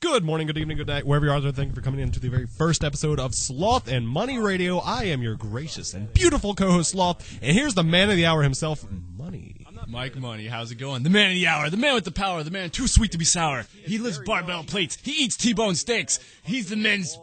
Good morning, good evening, good night, wherever you are. Thank you for coming in to the very first episode of Sloth and Money Radio. I am your gracious and beautiful co-host, Sloth, and here's the man of the hour himself, Money. Mike Money, how's it going? The man of the hour, the man with the power, the man too sweet to be sour. He lifts barbell plates. He eats T-bone steaks. He's the men's...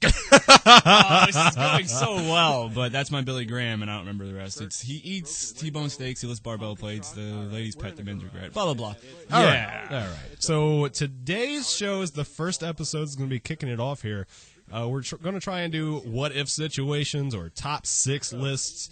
Oh, this is going so well, but that's my Billy Graham, and I don't remember the rest. He eats T-bone steaks, he lifts barbell plates, the ladies pet, the men's regret, blah, blah, blah. All right. So today's show is the first episode. Is going to be kicking it off here. We're going to try and do what-if situations or top 6 lists,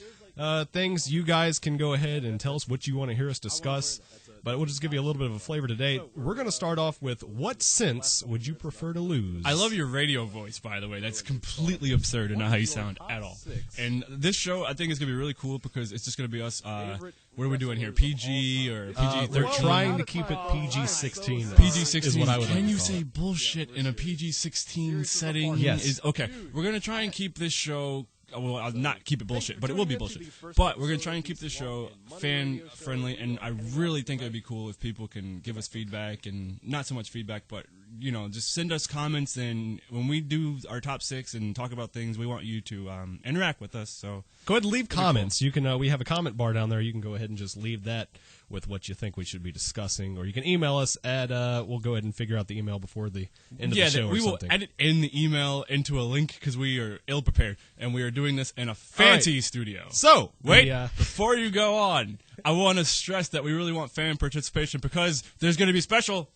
things you guys can go ahead and tell us what you want to hear us discuss. But we'll just give you a little bit of a flavor today. We're going to start off with, what sense would you prefer to lose? I love your radio voice, by the way. That's completely absurd and not how you sound at all. And this show, I think, is going to be really cool because it's just going to be us. What are we doing here? PG or PG-13? We're trying to keep it PG-16. PG-16 is what I would like to Can you call say it. bullshit in a PG-16 setting? Yes. Okay, we're going to try and keep this show... Well, I'll not keep it bullshit, but it will be bullshit. But we're going to try and keep this show fan-friendly, and I really think it would be cool if people can give us feedback, and not so much feedback, but, you know, just send us comments, and when we do our top 6 and talk about things, we want you to interact with us. So go ahead and leave comments. Cool. You can. We have a comment bar down there. You can go ahead and just leave that with what you think we should be discussing, or you can email us at, we'll go ahead and figure out the email before the end of the show or we something. will edit in the email into a link because we are ill-prepared, and we are doing this in a fancy studio. So, wait, before you go on, I want to stress that we really want fan participation because there's going to be special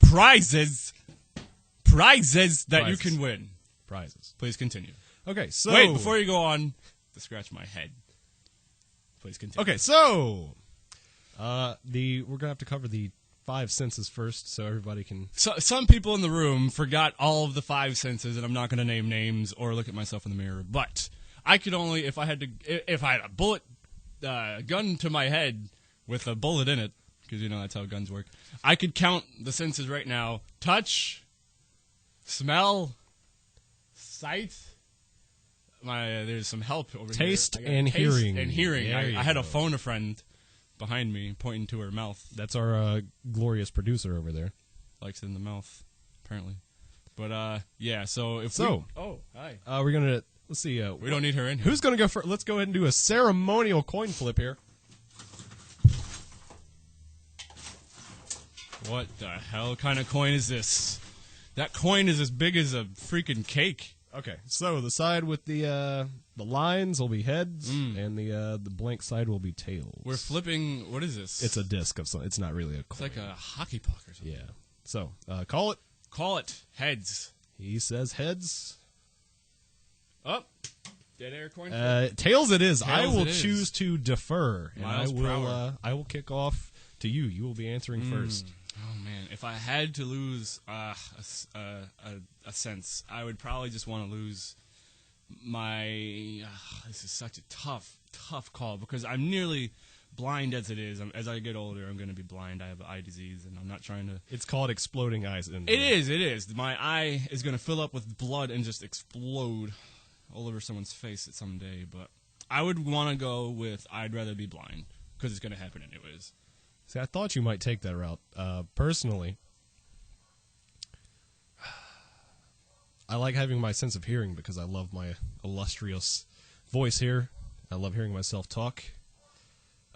prizes that you can win. Prizes. Please continue. Okay, so... Wait, before you go on, to scratch my head. Please continue. Okay, so we're gonna have to cover the 5 senses first, so everybody can. So some people in the room forgot all of the 5 senses, and I'm not gonna name names or look at myself in the mirror. But I could only, if I had a bullet gun to my head with a bullet in it, because you know that's how guns work. I could count the senses right now: touch, smell, sight. There's some help over taste here. And hearing. And hearing. I had go. a phone a friend behind me pointing to her mouth. That's our glorious producer over there. Likes it in the mouth, apparently. But, yeah, so if we... Oh, hi. We're going to... Let's see. We don't need her in here. Who's going to go first? Let's go ahead and do a ceremonial coin flip here. What the hell kind of coin is this? That coin is as big as a freaking cake. Okay, so the side with the lines will be heads, and the blank side will be tails. We're flipping. What is this? It's a disc of something. It's not really a coin. It's like a hockey puck or something. Yeah. So call it. Call it heads. He says heads. Up. Dead air coin. Tails. It is. Tails I will choose to defer, and I will kick off to you. You will be answering first. Oh man, if I had to lose a sense, I would probably just want to lose my. This is such a tough call because I'm nearly blind as it is. As I get older, I'm going to be blind. I have eye disease, and I'm not trying to. It's called exploding eyes. It is. My eye is going to fill up with blood and just explode all over someone's face someday. But I would want to go with I'd rather be blind because it's going to happen anyways. See, I thought you might take that route. Personally, I like having my sense of hearing because I love my illustrious voice here. I love hearing myself talk.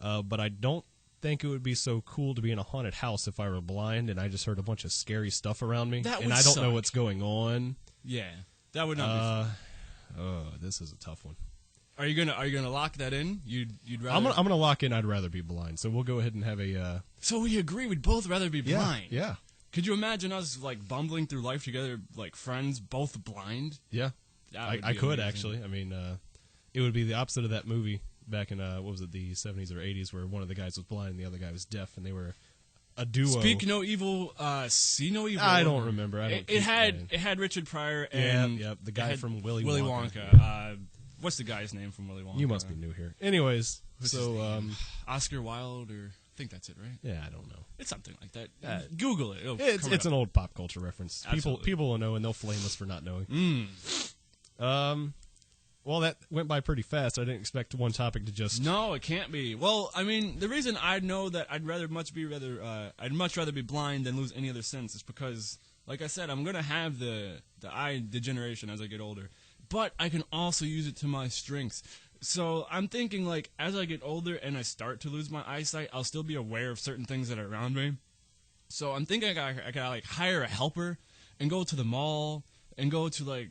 But I don't think it would be so cool to be in a haunted house if I were blind and I just heard a bunch of scary stuff around me. That would and I don't suck. know what's going on. Yeah, that would not be fun. Oh, this is a tough one. Are you gonna lock that in? You'd rather. I'm gonna lock in. I'd rather be blind. So we'll go ahead and have a. So we agree. We'd both rather be blind. Yeah. Could you imagine us like bumbling through life together, like friends, both blind? Yeah. I could amazing. actually. I mean, it would be the opposite of that movie back in what was it, the 70s or 80s, where one of the guys was blind and the other guy was deaf, and they were a duo. Speak no evil, see no evil. I don't remember. It had Richard Pryor and the guy from Willy Wonka. What's the guy's name from Willy Wonka? You must be new here. Anyways, Oscar Wilde, or I think that's it, right? Yeah, I don't know. It's something like that. Google it. It's an old pop culture reference. Absolutely. People will know, and they'll flame us for not knowing. Well, that went by pretty fast. I didn't expect one topic to just... No, it can't be. Well, I mean, the reason I know that I'd much rather be blind than lose any other sense is because, like I said, I'm gonna have the eye degeneration as I get older, but I can also use it to my strengths. So I'm thinking, like, as I get older and I start to lose my eyesight, I'll still be aware of certain things that are around me. So I'm thinking I gotta like hire a helper and go to the mall and go to, like,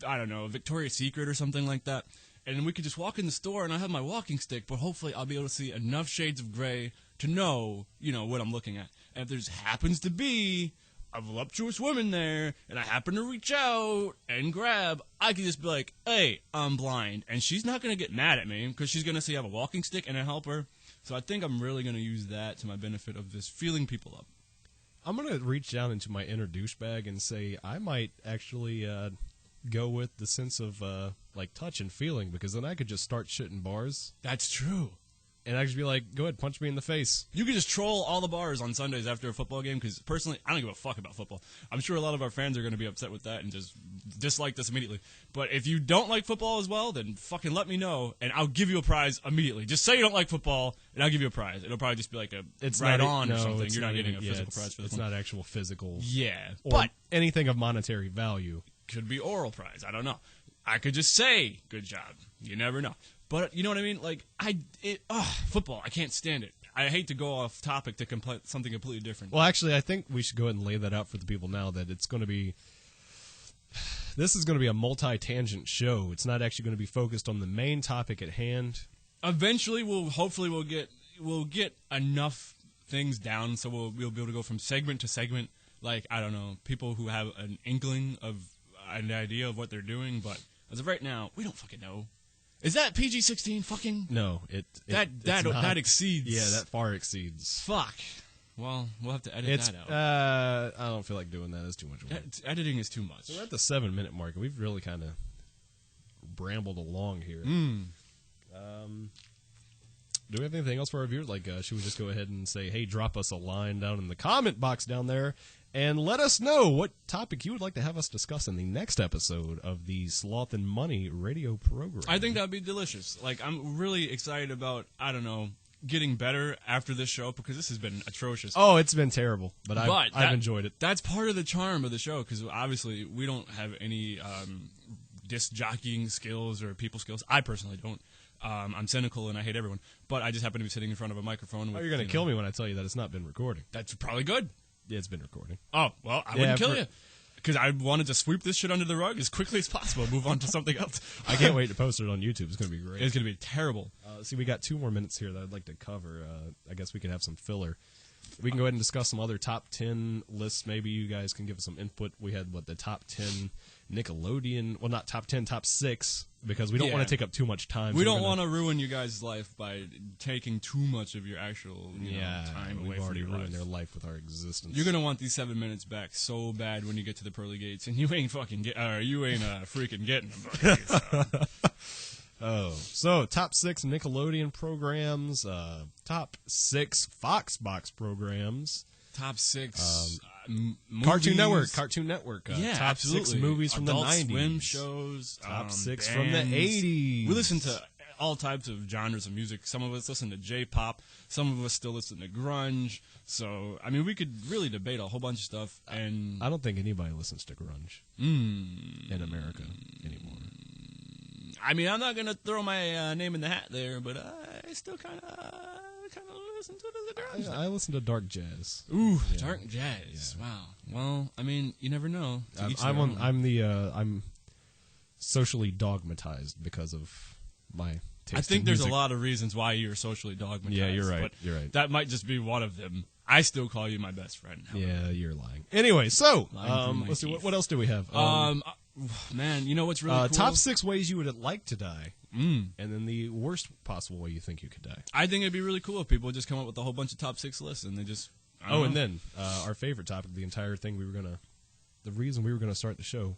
I don't know, Victoria's Secret or something like that. And we could just walk in the store and I have my walking stick, but hopefully I'll be able to see enough shades of gray to know, what I'm looking at. And if there happens to be a voluptuous woman there and I happen to reach out and grab, I can just be like, hey, I'm blind. And she's not going to get mad at me because she's going to see I have a walking stick and a helper. So I think I'm really going to use that to my benefit of just feeling people up. I'm going to reach down into my inner douchebag and say I might actually go with the sense of like touch and feeling, because then I could just start shitting bars. That's true. And I could be like, go ahead, punch me in the face. You could just troll all the bars on Sundays after a football game, because personally, I don't give a fuck about football. I'm sure a lot of our fans are going to be upset with that and just dislike this immediately. But if you don't like football as well, then fucking let me know, and I'll give you a prize immediately. Just say you don't like football, and I'll give you a prize. It'll probably just be like it's right not, on no, or something. it's You're not getting even, a physical prize for this It's one. not actual physical. Yeah, Or but anything of monetary value. could be oral prize. I don't know. I could just say, good job. You never know. But you know what I mean? Like, football, I can't stand it. I hate to go off topic to something completely different. Well, actually, I think we should go ahead and lay that out for the people now, that it's going to be... This is going to be a multi-tangent show. It's not actually going to be focused on the main topic at hand. Eventually, we'll get enough things down so we'll be able to go from segment to segment. Like, I don't know, people who have an inkling of an idea of what they're doing, but as of right now, we don't fucking know. Is that PG-16 fucking? No, that exceeds. Yeah, that far exceeds. Fuck. Well, we'll have to edit that out. I don't feel like doing that. It's too much work. Editing is too much. So we're at the 7-minute mark, and we've really kind of brambled along here. Do we have anything else for our viewers? Like, should we just go ahead and say, hey, drop us a line down in the comment box down there, and let us know what topic you would like to have us discuss in the next episode of the Sloth and Money radio program. I think that would be delicious. Like, I'm really excited about, I don't know, getting better after this show, because this has been atrocious. Oh, it's been terrible, but I've enjoyed it. That's part of the charm of the show, because obviously we don't have any disc jockeying skills or people skills. I personally don't. I'm cynical and I hate everyone, but I just happen to be sitting in front of a microphone. You're going to kill me when I tell you that it's not been recording. That's probably good. Yeah, it's been recording. Oh, well, I wouldn't kill you. Because I wanted to sweep this shit under the rug as quickly as possible, move on to something else. I can't wait to post it on YouTube. It's going to be great. It's going to be terrible. See, we got 2 more minutes here that I'd like to cover. I guess we could have some filler. We can go ahead and discuss some other top 10 lists. Maybe you guys can give us some input. We had, the top 10 Nickelodeon. Well, not top 10, top 6, because we don't want to take up too much time. We don't want to ruin you guys' life by taking too much of your actual time away from your life. We've already ruined their life with our existence. You're going to want these 7 minutes back so bad when you get to the pearly gates, and you ain't fucking freaking getting them. So top 6 Nickelodeon programs, top 6 Fox Box programs, top 6 Cartoon Network, yeah, top absolutely. 6 movies from Adult the 90s, Swim shows, top 6 bands. from the 80s. We listen to all types of genres of music. Some of us listen to J-pop, some of us still listen to grunge. So, I mean, we could really debate a whole bunch of stuff. And I don't think anybody listens to grunge in America anymore. I mean, I'm not going to throw my name in the hat there, but I still kind of listen to the grunge. I listen to dark jazz. Ooh, yeah. Dark jazz. Yeah. Wow. Well, I mean, you never know. I'm socially dogmatized because of my taste. I think in there's music. a lot of reasons why you're socially dogmatized. Yeah, you're right. But you're right. That might just be one of them. I still call you my best friend. However. Yeah, you're lying. Anyway, so let's see. What else do we have? Man, you know what's really cool? Top 6 ways you would like to die, and then the worst possible way you think you could die. I think it'd be really cool if people would just come up with a whole bunch of top 6 lists, and they just. And then our favorite topic, the entire thing the reason we were gonna start the show,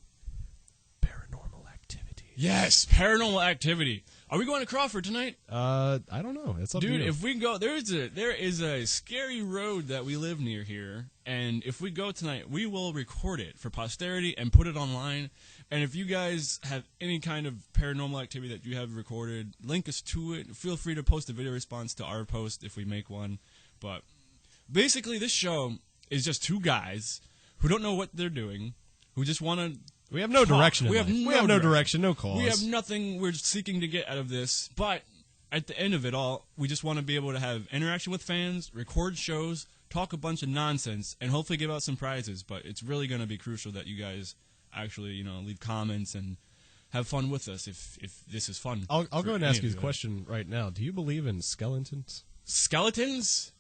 paranormal activity. Yes, Paranormal Activity. Are we going to Crawford tonight? I don't know. It's up to Dude, you. if we go, there is a scary road that we live near here, and if we go tonight, we will record it for posterity and put it online. And if you guys have any kind of paranormal activity that you have recorded, link us to it. Feel free to post a video response to our post if we make one. But basically, this show is just two guys who don't know what they're doing, who just want to. We have no direction. We have no direction, no cause. We have nothing we're seeking to get out of this. But at the end of it all, we just want to be able to have interaction with fans, record shows, talk a bunch of nonsense, and hopefully give out some prizes. But it's really going to be crucial that you guys actually, leave comments and have fun with us if this is fun. I'll go ahead and ask you the question right now. Do you believe in skeletons? Skeletons?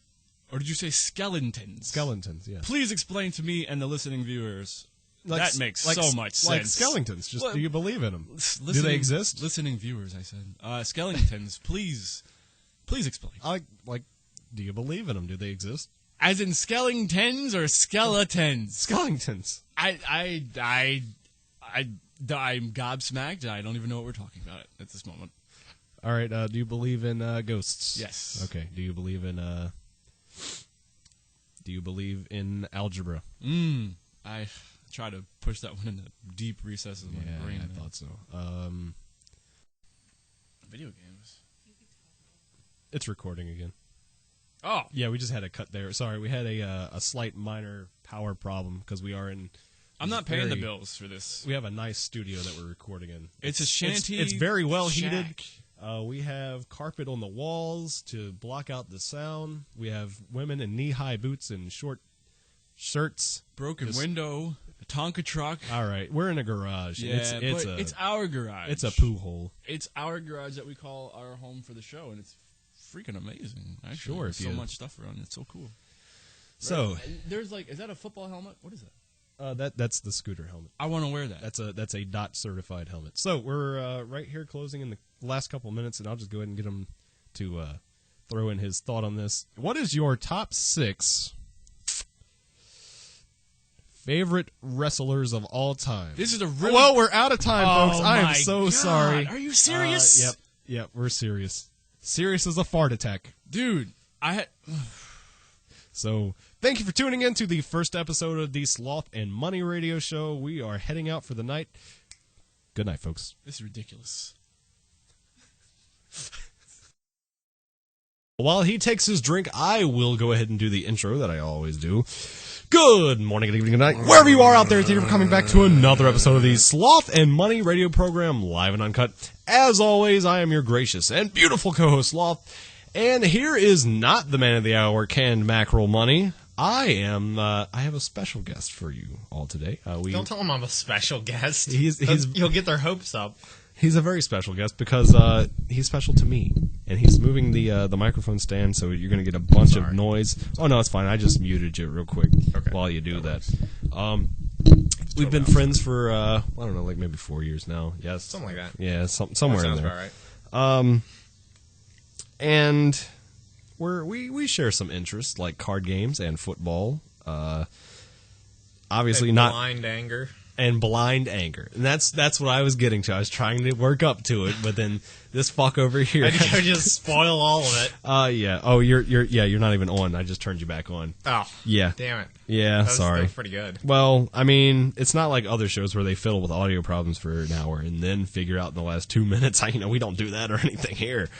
Or did you say skeletons? Skeletons, yeah. Please explain to me and the listening viewers. That makes so much sense. Like skeletons. Do you believe in them? Do they exist? Listening viewers, I said. Skeletons, please explain. Do you believe in them? Do they exist? As in skeletons or skeletons? Skeletons. I'm gobsmacked. I don't even know what we're talking about at this moment. All right. Do you believe in ghosts? Yes. Okay. Do you believe in algebra? I try to push that one in the deep recesses of my brain. I thought so. Video games. It's recording again. Oh. Yeah, we just had a cut there. Sorry, we had a slight minor power problem because we are in... I'm not paying the bills for this. We have a nice studio that we're recording in. It's a shanty. It's very well shack. heated. We have carpet on the walls to block out the sound. We have women in knee-high boots and short shirts. Broken window. A Tonka truck. All right, we're in a garage. Yeah, it's our garage. It's a poo hole. It's our garage that we call our home for the show, and it's freaking amazing. Actually, sure, there's so much stuff around. It's so cool. So right? There's is that a football helmet? What is that? That's the scooter helmet. I want to wear that. That's a DOT certified helmet. So we're right here closing in the last couple minutes, and I'll just go ahead and get him to throw in his thought on this. What is your top 6 favorite wrestlers of all time? This is a really... Well, we're out of time, folks. I am so God. sorry. Are you serious? Yep, we're serious. Serious as a fart attack. Dude, So, thank you for tuning in to the first episode of the Sloth and Money Radio Show. We are heading out for the night. Good night, folks. This is ridiculous. While he takes his drink, I will go ahead and do the intro that I always do. Good morning, good evening, good night. Wherever you are out there, thank you for coming back to another episode of the Sloth and Money Radio program, live and uncut. As always, I am your gracious and beautiful co-host, Sloth. And here is not the man of the hour, canned mackerel money. I have a special guest for you all today. Don't tell him I'm a special guest. You'll get their hopes up. He's a very special guest because he's special to me, and he's moving the microphone stand, so you're going to get a bunch of noise. Oh no, it's fine. I just muted you real quick while you do that. We've been friends for I don't know, like maybe 4 years now. Yes, something like that. Yeah, somewhere that sounds in there. About right. And we share some interests like card games and football. Obviously and not blind anger. And blind anger, and that's what I was getting to. I was trying to work up to it, but then this fuck over here. I just spoil all of it. Yeah. Oh, you're not even on. I just turned you back on. Oh, yeah. Damn it. Yeah, sorry. That was pretty good. Well, I mean, it's not like other shows where they fiddle with audio problems for an hour and then figure out in the last 2 minutes. We don't do that or anything here.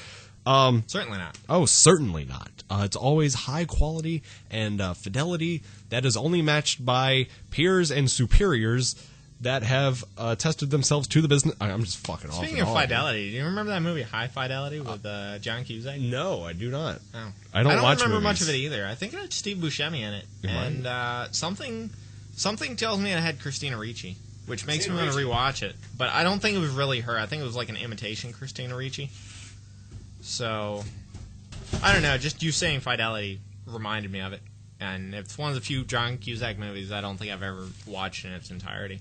Certainly not. Oh, certainly not. It's always high quality and fidelity that is only matched by peers and superiors that have tested themselves to the business. I'm just fucking off. Speaking of fidelity, do you remember that movie High Fidelity with John Cusack? No, I do not. Oh. I don't watch remember movies. much of it either. I think it had Steve Buscemi in it. And something tells me it had Christina Ricci, which makes me want to rewatch it. But I don't think it was really her. I think it was like an imitation Christina Ricci. So, I don't know. Just you saying fidelity reminded me of it. And it's one of the few John Cusack movies I don't think I've ever watched in its entirety.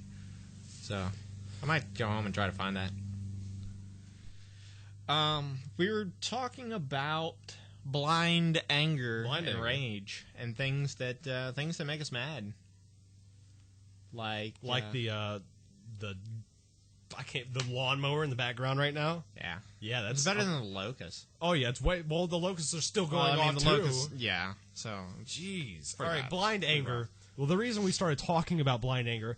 So, I might go home and try to find that. We were talking about blind anger and rage and things that make us mad. Like the the lawnmower in the background right now. Yeah. Yeah, that's It's better than the locusts. Oh yeah, it's way. Well, the locusts are still going I on mean, the too. locusts. Yeah. So. Jeez. Pretty All right, bad. blind anger. Well, the reason we started talking about blind anger,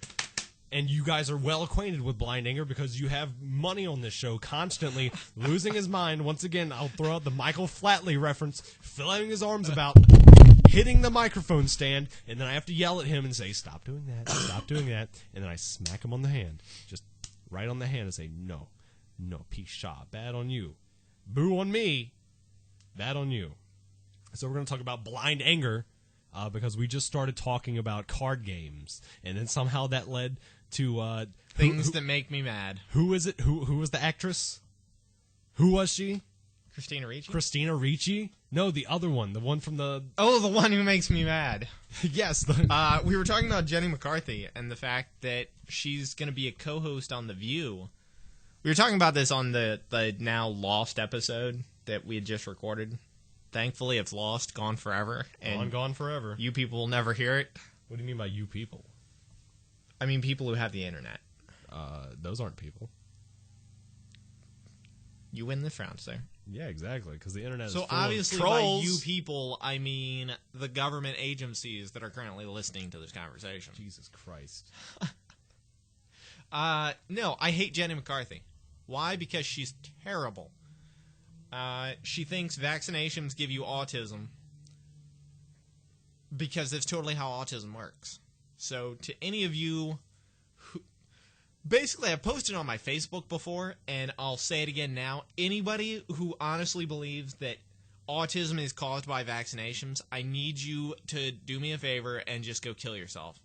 and you guys are well acquainted with blind anger because you have money on this show constantly losing his mind. Once again, I'll throw out the Michael Flatley reference, flailing his arms about, hitting the microphone stand, and then I have to yell at him and say, stop doing that, stop doing that, and then I smack him on the hand, just right on the hand and say, no, peace shot, bad on you. Boo on me, bad on you. So we're going to talk about blind anger because we just started talking about card games, and then somehow that led to Things that make me mad. Who is it? Who was the actress? Who was she? Christina Ricci? Christina Ricci? No, the other one. The one from the... Oh, the one who makes me mad. Yes. We were talking about Jenny McCarthy and the fact that she's going to be a co-host on The View. We were talking about this on the now lost episode that we had just recorded. Thankfully, it's lost, gone forever. And Gone forever. you people will never hear it. What do you mean by you people? I mean people who have the internet. Those aren't people. You win the frowns there. Yeah, exactly, because the internet is So full obviously of by trolls. you people, I mean the government agencies that are currently listening to this conversation. Jesus Christ. No, I hate Jenny McCarthy. Why? Because she's terrible. She thinks vaccinations give you autism because that's totally how autism works. So to any of you who... Basically, I posted on my Facebook before, and I'll say it again now. Anybody who honestly believes that autism is caused by vaccinations, I need you to do me a favor and just go kill yourself.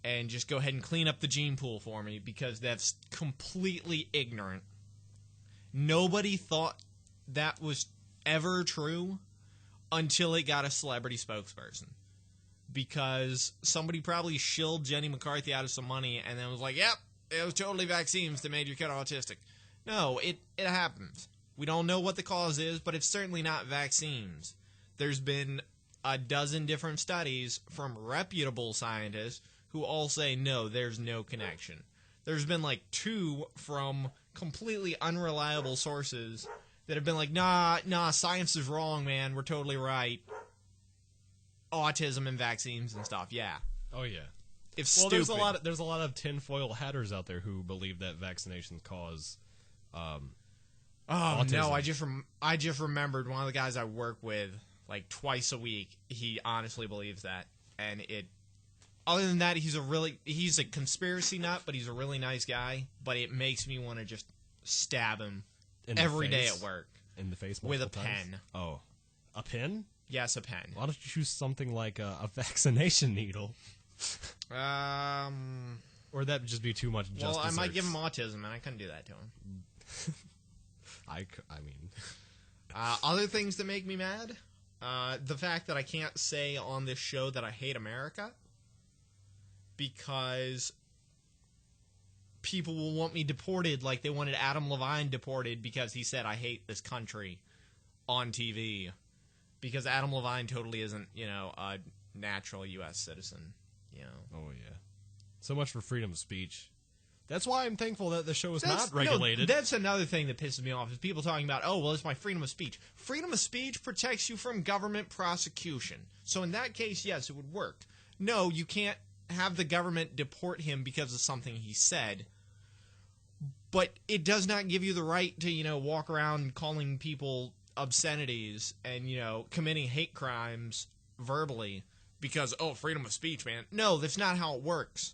And just go ahead and clean up the gene pool for me, because that's completely ignorant. Nobody thought that was ever true until it got a celebrity spokesperson. Because somebody probably shilled Jenny McCarthy out of some money and then was like, yep, it was totally vaccines that made your kid autistic. No, it happens. We don't know what the cause is, but it's certainly not vaccines. There's been a dozen different studies from reputable scientists who all say, no, there's no connection. There's been like 2 from completely unreliable sources that have been like, nah, science is wrong, man. We're totally right. Autism and vaccines and stuff, yeah. Oh, yeah. It's Well, stupid. there's a lot of tinfoil hatters out there who believe that vaccinations cause Oh autism. no! I just remembered one of the guys I work with like twice a week. He honestly believes that, and it. Other than that, he's a conspiracy nut, but he's a really nice guy. But it makes me want to just stab him In the every day face? at work In the face with a multiple times? pen. Oh. A pen? Yes, a pen. Why don't you choose something like a vaccination needle? Or would that just be too much Well, I might desserts? give him autism, and I couldn't do that to him. I mean... Other things that make me mad, the fact that I can't say on this show that I hate America, because people will want me deported like they wanted Adam Levine deported because he said I hate this country on TV, because Adam Levine totally isn't, a natural U.S. citizen, Oh, yeah. So much for freedom of speech. That's why I'm thankful that the show is That's- not regulated. No, that's another thing that pisses me off, is people talking about, oh, well, it's my freedom of speech. Freedom of speech protects you from government prosecution. So in that case, yes, it would work. No, you can't have the government deport him because of something he said. But it does not give you the right to, walk around calling people obscenities and, committing hate crimes verbally because, oh, freedom of speech, man. No, that's not how it works.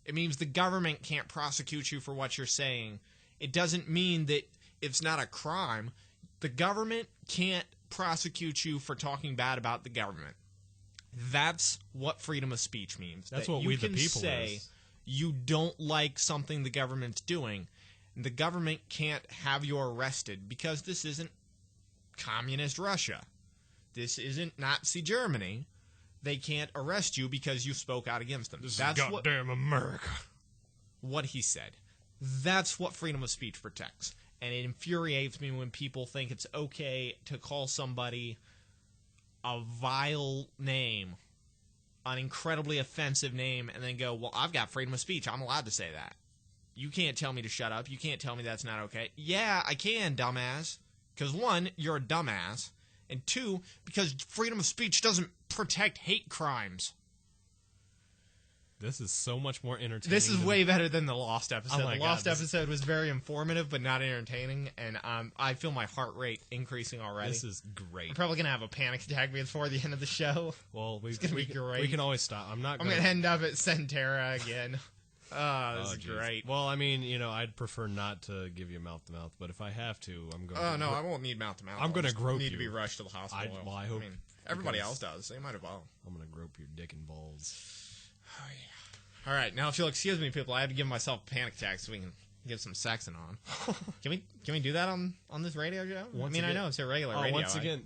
It means the government can't prosecute you for what you're saying. It doesn't mean that it's not a crime. The government can't prosecute you for talking bad about the government. That's what freedom of speech means. That's that what you we the can people say is. you don't like something the government's doing. The government can't have you arrested because this isn't communist Russia. This isn't Nazi Germany. They can't arrest you because you spoke out against them. That's goddamn America. What he said. That's what freedom of speech protects. And it infuriates me when people think it's okay to call somebody a vile name, an incredibly offensive name, and then go, well, I've got freedom of speech. I'm allowed to say that. You can't tell me to shut up. You can't tell me that's not okay. Yeah, I can, dumbass. Because 1, you're a dumbass. And 2, because freedom of speech doesn't protect hate crimes. This is so much more entertaining. This is way better than the Lost episode. Oh my The Lost episode was very informative, but not entertaining, and I feel my heart rate increasing already. This is great. I'm probably going to have a panic attack before the end of the show. Well, it's going to be great. We can always stop. I'm going to end up at Centera again. This is great. Well, I mean, I'd prefer not to give you mouth-to-mouth, but if I have to, I'm going to... Oh, no, I won't need mouth-to-mouth. I'm going to grope you. Need to be rushed to the hospital. I hope... everybody else does. They might as well. I'm going to grope your dick and balls. Oh, yeah. All right, now if you'll excuse me, people, I have to give myself a panic attack so we can get some sexing on. Can we do that on this radio show? I know it's a regular radio. Once again,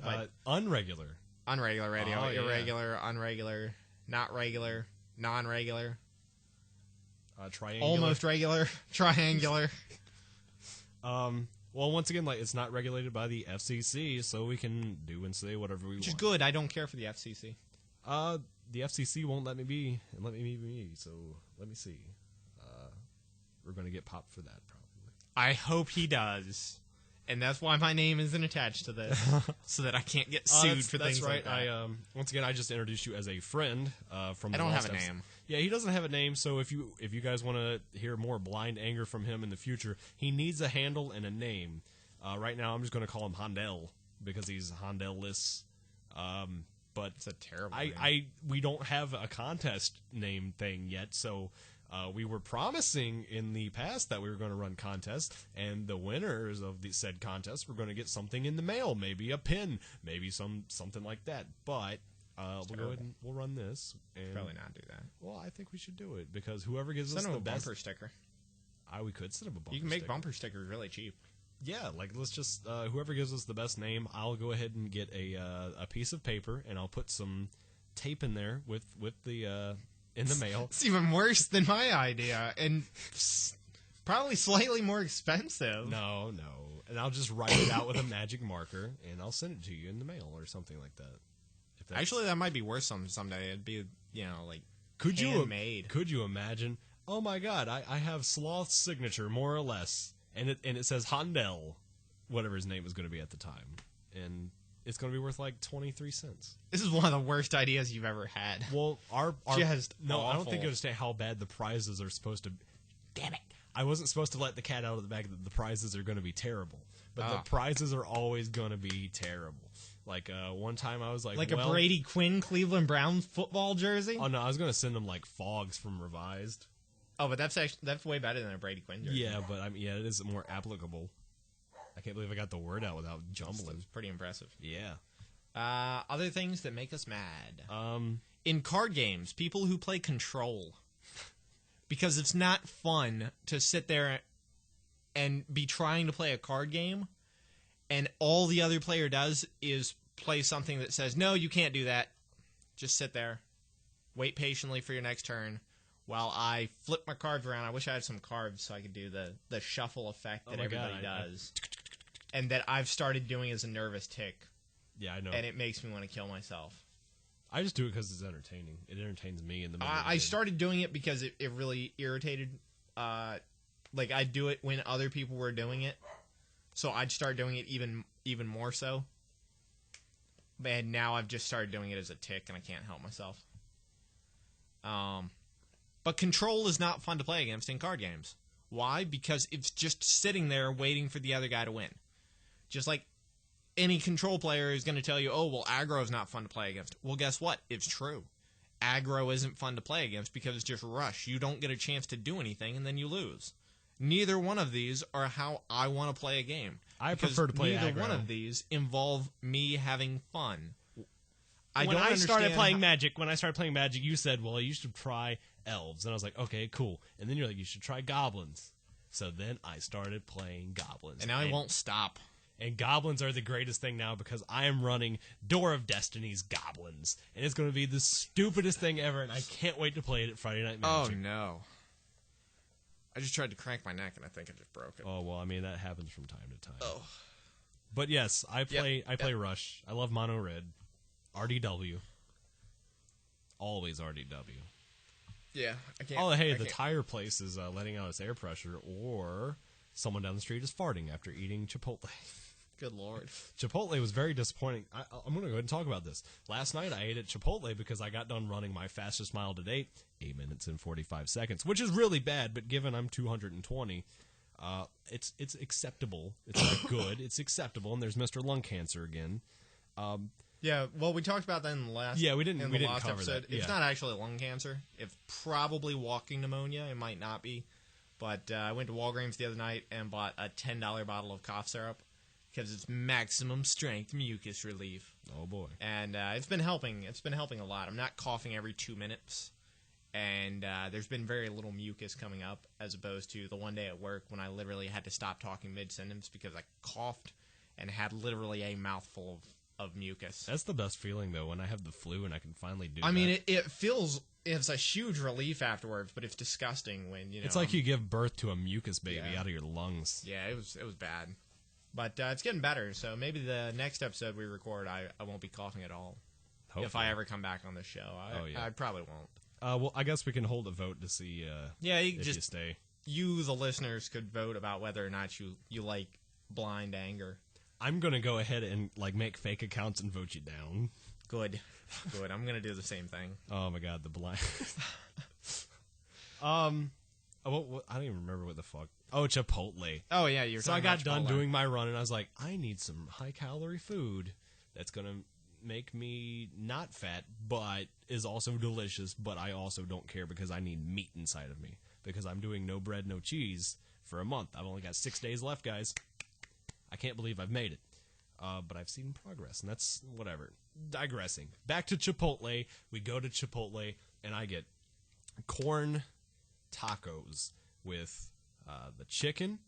unregular. Unregular radio. Oh, irregular, unregular, not regular, non-regular. Triangular. Almost regular. Triangular. Well, once again, it's not regulated by the FCC, so we can do and say whatever we want. Which is good. I don't care for the FCC. The FCC won't let me be me, so let me see. We're going to get popped for that, probably. I hope he does. And that's why my name isn't attached to this, so that I can't get sued for things like that. That's right. Once again, I just introduced you as a friend from the I don't last have a name. Yeah, he doesn't have a name, so if you guys want to hear more blind anger from him in the future, he needs a handle and a name. Right now, I'm just going to call him Hondell, because he's Hondell-less. But it's a terrible name. We don't have a contest name thing yet, so we were promising in the past that we were going to run contests, and the winners of the said contest were going to get something in the mail, maybe a pin, maybe something like that. But we'll go ahead and we'll run this. And, probably not do that. Well, I think we should do it because whoever gives us the the best bumper sticker. We could set up a bumper. You can make bumper stickers really cheap. Yeah, let's just whoever gives us the best name, I'll go ahead and get a piece of paper and I'll put some tape in there with the in the mail. It's even worse than my idea and probably slightly more expensive. No, and I'll just write it out with a magic marker and I'll send it to you in the mail or something like that. Actually, that might be worse someday. It'd be handmade. Could you imagine? Oh my God, I have Sloth's signature more or less. And it says Hondell, whatever his name was going to be at the time. And it's going to be worth like 23 cents. This is one of the worst ideas you've ever had. Well, just no, awful. I don't think you understand how bad the prizes are supposed to be. Damn it. I wasn't supposed to let the cat out of the bag that the prizes are going to be terrible. But the prizes are always going to be terrible. Like, one time I was like a Brady Quinn Cleveland Browns football jersey? Oh, no, I was going to send them like Fogs from Revised. Oh, but that's way better than a Brady Quinn jersey. Yeah, but it is more applicable. I can't believe I got the word out without jumbling. It's pretty impressive. Yeah. Other things that make us mad. In card games, people who play Control. Because it's not fun to sit there and be trying to play a card game, and all the other player does is play something that says, no, you can't do that. Just sit there. Wait patiently for your next turn. While I flip my cards around. I wish I had some cards so I could do the shuffle effect that everybody does. And that I've started doing as a nervous tick. Yeah, I know. And it makes me want to kill myself. I just do it because it's entertaining. It entertains me in the middle. I started doing it because it really irritated. I'd do it when other people were doing it. So I'd start doing it even more so. And now I've just started doing it as a tick and I can't help myself. But Control is not fun to play against in card games. Why? Because it's just sitting there waiting for the other guy to win. Just like any Control player is going to tell you, oh, well, aggro is not fun to play against. Well, guess what? It's true. Aggro isn't fun to play against because it's just rush. You don't get a chance to do anything, and then you lose. Neither one of these are how I want to play a game. I prefer to play aggro. Neither one of these involve me having fun. When I started playing Magic, you said, well, you should try elves. And I was like, okay, cool. And then you're like, you should try goblins. So then I started playing goblins. And now I won't stop. And goblins are the greatest thing now because I am running Door of Destiny's Goblins. And it's going to be the stupidest thing ever, and I can't wait to play it at Friday Night Magic. Oh, no. I just tried to crank my neck, and I think I just broke it. Oh, well, that happens from time to time. Oh. But yes, I play Rush. I love Mono Red. RDW. Always RDW. Yeah, I can't. Oh, hey, the tire place is letting out its air pressure, or someone down the street is farting after eating Chipotle. Good Lord. Chipotle was very disappointing. I'm going to go ahead and talk about this. Last night I ate at Chipotle because I got done running my fastest mile to date, 8 minutes and 45 seconds, which is really bad, but given I'm 220, it's acceptable. It's not good. It's acceptable, and there's Mr. Lung Cancer again. Yeah, well, we talked about that in the last. Yeah, we didn't cover episode. that. It's not actually lung cancer. It's probably walking pneumonia. It might not be. But I went to Walgreens the other night and bought a $10 bottle of cough syrup because it's maximum strength mucus relief. Oh boy! And it's been helping. It's been helping a lot. I'm not coughing every 2 minutes, and there's been very little mucus coming up, as opposed to the one day at work when I literally had to stop talking mid-sentence because I coughed and had literally a mouthful of mucus. That's the best feeling, though, when I have the flu and I can finally do I mean, it feels... It's a huge relief afterwards, but it's disgusting when, you know... It's like you give birth to a mucus baby out of your lungs. Yeah, it was bad. But it's getting better, so maybe the next episode we record, I won't be coughing at all. Hopefully. If I ever come back on this show. I probably won't. Well, I guess we can hold a vote to see if you stay. You, the listeners, could vote about whether or not you like blind anger. I'm going to go ahead and make fake accounts and vote you down. Good. I'm going to do the same thing. Oh, my God, the blind. I don't even remember what the fuck. Oh, Chipotle. Oh, yeah, you're So talking I got about done Chipotle. doing my run, and I was like, I need some high-calorie food that's going to make me not fat, but is also delicious, but I also don't care because I need meat inside of me. Because I'm doing no bread, no cheese for a month. I've only got 6 days left, guys. I can't believe I've made it. But I've seen progress, and that's whatever. Digressing. Back to Chipotle. We go to Chipotle, and I get corn tacos with the chicken,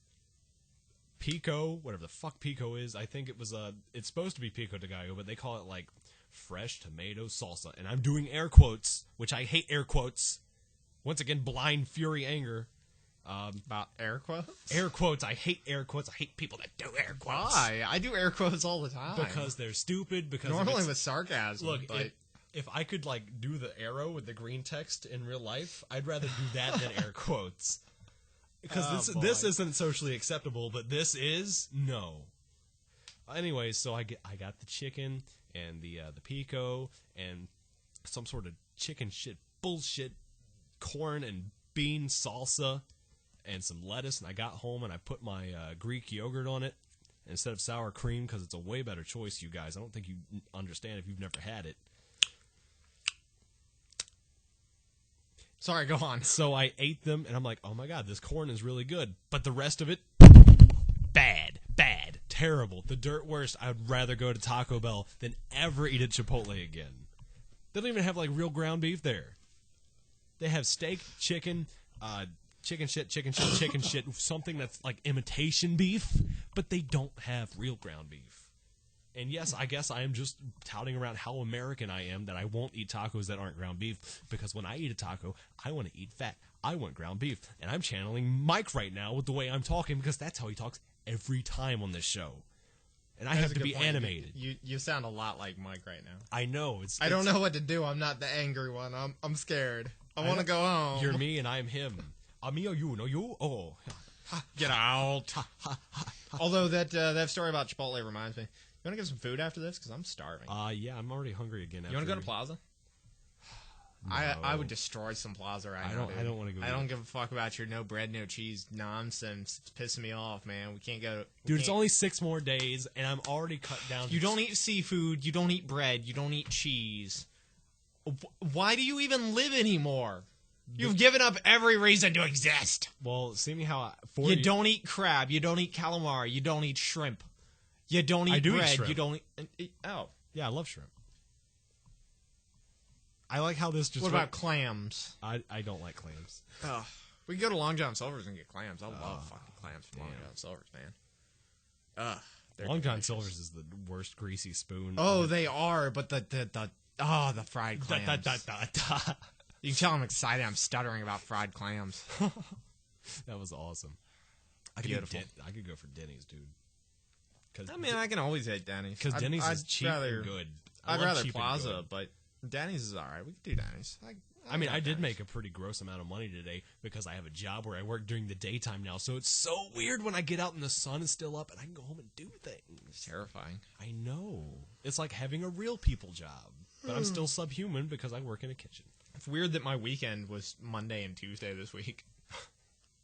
pico, whatever the fuck pico is. I think it's supposed to be pico de gallo, but they call it, like, fresh tomato salsa. And I'm doing air quotes, which I hate air quotes. Once again, blind fury anger. About air quotes? Air quotes. I hate air quotes. I hate people that do air quotes. Why? I do air quotes all the time. Because they're stupid. Because normally with sarcasm. Look, but... if I could do the arrow with the green text in real life, I'd rather do that than air quotes. Because this isn't socially acceptable, but this is no. Anyway, so I got the chicken and the pico and some sort of chicken shit bullshit corn and bean salsa. And some lettuce, and I got home and I put my Greek yogurt on it instead of sour cream because it's a way better choice, you guys. I don't think you understand if you've never had it. Sorry, go on. So I ate them, and I'm like, oh my God, this corn is really good. But the rest of it, bad, terrible, the dirt worst. I would rather go to Taco Bell than ever eat at Chipotle again. They don't even have, real ground beef there. They have steak, chicken shit, something that's like imitation beef, but they don't have real ground beef. And yes, I guess I am just touting around how American I am that I won't eat tacos that aren't ground beef, because when I eat a taco, I want to eat fat. I want ground beef. And I'm channeling Mike right now with the way I'm talking, because that's how he talks every time on this show. And I have to be animated. You sound a lot like Mike right now. I know. I don't know what to do. I'm not the angry one. I'm scared. I want to go home. You're me and I'm him. Me or you? No, you? Oh. Get out. Although that story about Chipotle reminds me. You want to get some food after this? Because I'm starving. Yeah, I'm already hungry again. You want to go to Plaza? No. I would destroy some Plaza right now, dude. I don't want to go. I don't give a fuck about your no bread, no cheese nonsense. It's pissing me off, man. We can't go. Dude, it's only 6 more days, and I'm already cut down. You don't eat seafood. You don't eat bread. You don't eat cheese. Why do you even live anymore? You've given up every reason to exist. Well, see me how you don't eat crab. You don't eat calamari. You don't eat shrimp. You don't eat bread. Eat shrimp. You don't eat. Oh. Yeah, I love shrimp. I like how this just. What about clams? I don't like clams. Oh, we can go to Long John Silver's and get clams. I love fucking clams from Long John Silver's, man. Long John Silver's is the worst greasy spoon. Oh, they are, but the fried clams. You can tell I'm excited. I'm stuttering about fried clams. That was awesome. Beautiful. I could go for Denny's, dude. I mean, I can always hate Denny's. Because Denny's is cheap and good. I'd rather Plaza, but Denny's is all right. We could do Denny's. I mean, I did make a pretty gross amount of money today because I have a job where I work during the daytime now. So it's so weird when I get out and the sun is still up and I can go home and do things. It's terrifying. I know. It's like having a real people job. But I'm still subhuman because I work in a kitchen. It's weird that my weekend was Monday and Tuesday this week.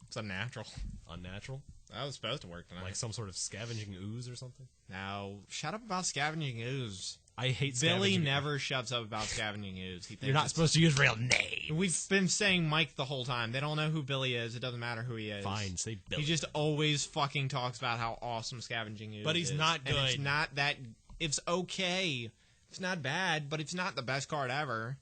It's unnatural. Unnatural? I was supposed to work tonight. Like some sort of scavenging ooze or something? Now, shut up about scavenging ooze. I hate Billy scavenging never shuts up about scavenging ooze. He thinks You're not supposed to use real names. We've been saying Mike the whole time. They don't know who Billy is. It doesn't matter who he is. Fine, say Billy. He just always fucking talks about how awesome scavenging ooze is. But he's not And good. it's not that... It's okay. It's not bad, but it's not the best card ever.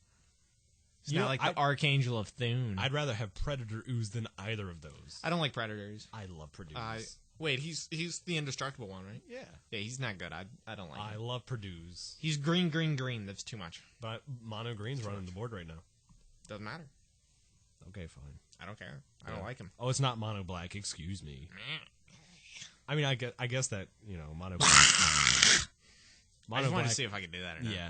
It's You not know, like the Archangel of Thune. I'd rather have Predator ooze than either of those. I don't like Predators. I love Purdue's. Wait, he's the indestructible one, right? Yeah. Yeah, he's not good. I don't like I him. love Purdue's. He's green, green, green. That's too much. But Mono Green's running the board right now. Doesn't matter. Okay, fine. I don't care. I don't like him. Oh, it's not Mono Black. Excuse me. I mean, I guess that, Mono Black. I just wanted to see if I could do that or not. Yeah.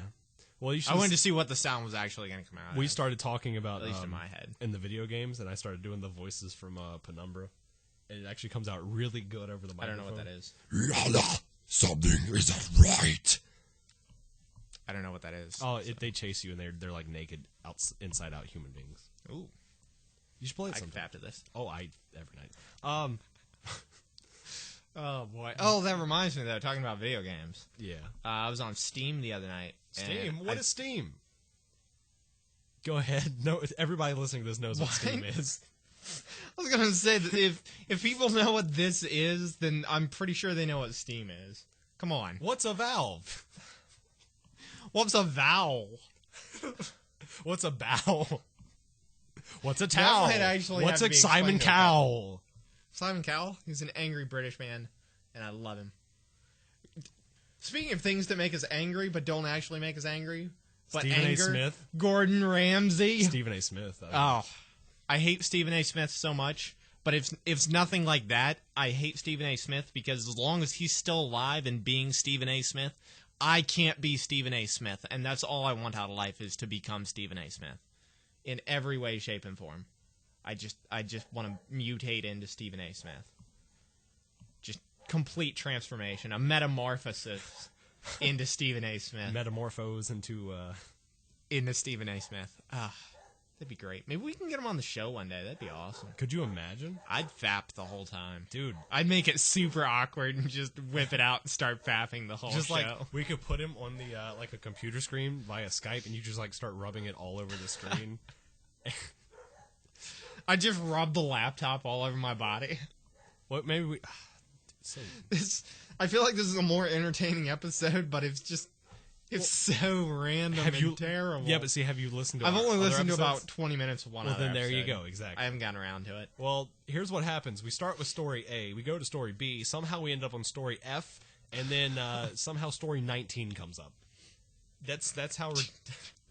Well, you should. I wanted to see what the sound was actually going to come out. We as, started talking about at least in my head. in the video games, and I started doing the voices from Penumbra, and it actually comes out really good over the I microphone. don't know what that is. Lala, something isn't right. I don't know what that is. Oh, they chase you, and they're like naked, inside out human beings. Ooh, You should play it I can sometime. tap to this. Oh, every night. Oh boy. Oh, that reminds me though. Talking about video games. Yeah. I was on Steam the other night. Steam. and What is Steam? Go ahead. No, everybody listening to this knows what Steam is. I was gonna say that if people know what this is, then I'm pretty sure they know what Steam is. Come on. What's a valve? What's a vowel? What's a bow? What's a towel? might actually What's have a to be Simon explained to a Cowell? Simon Cowell. He's an angry British man, and I love him. Speaking of things that make us angry but don't actually make us angry, but Stephen A. anger, Smith. Gordon Ramsay. Stephen A. Smith. Oh, I hate Stephen A. Smith so much. But if it's nothing like that, I hate Stephen A. Smith because as long as he's still alive and being Stephen A. Smith, I can't be Stephen A. Smith, and that's all I want out of life is to become Stephen A. Smith in every way, shape, and form. I just want to mutate into Stephen A. Smith. Just complete transformation, a metamorphosis into Stephen A. Smith. Metamorphose into. Into Stephen A. Smith. That'd be great. Maybe we can get him on the show one day. That'd be awesome. Could you imagine? I'd fap the whole time. Dude. I'd make it super awkward and just whip it out and start fapping the whole Just show. like we could put him on the like a computer screen via Skype, and you just like start rubbing it all over the screen. I just rub the laptop all over my body. What? Maybe we. I feel like this is a more entertaining episode, but it's so random and terrible. Yeah, but see, have you listened to? I've our only other listened to episodes? about 20 minutes of one. Well, other then there you episode. go. Exactly. I haven't gotten around to it. Well, here's what happens. We start with story A. We go to story B. Somehow we end up on story F, and then somehow story 19 comes up. That's how we're.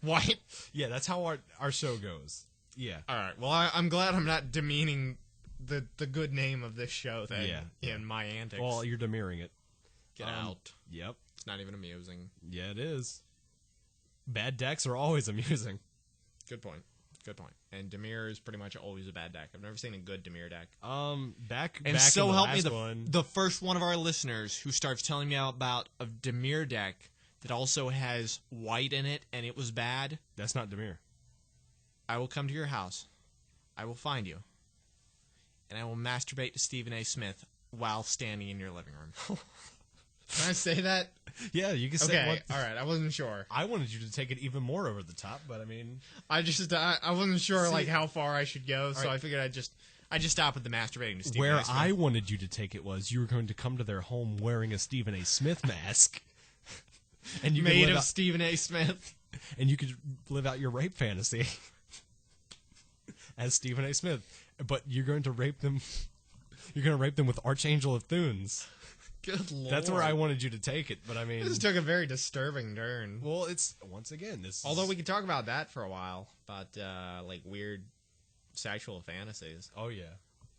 What? Yeah, that's how our show goes. Yeah. All right. Well, I'm glad I'm not demeaning the good name of this show then in my antics. Well, you're demurring it. Get out. Yep. It's not even amusing. Yeah, it is. Bad decks are always amusing. Good point. Good point. And Demir is pretty much always a bad deck. I've never seen a good Demir deck. Back And back so in the help me, last one, the first one of our listeners who starts telling me about a Demir deck that also has white in it and it was bad, that's not Demir. I will come to your house. I will find you. And I will masturbate to Stephen A. Smith while standing in your living room. Can I say that? Yeah, you can say Okay, what. all right. I wasn't sure. I wanted you to take it even more over the top, but I mean, I wasn't sure See- like how far I should go, so right. I figured I'd just stop at the masturbating to Stephen where A. Smith. I wanted you to take it was you were going to come to their home wearing a Stephen A. Smith mask, and you could made live of out, Stephen A. Smith. and you could live out your rape fantasy as Stephen A. Smith. But you're going to rape them. You're going to rape them with Archangel of Thunes. Good lord. That's where I wanted you to take it, but I mean, This took a very disturbing turn. well, it's once again this. Although we could talk about that for a while, about like weird sexual fantasies, oh yeah,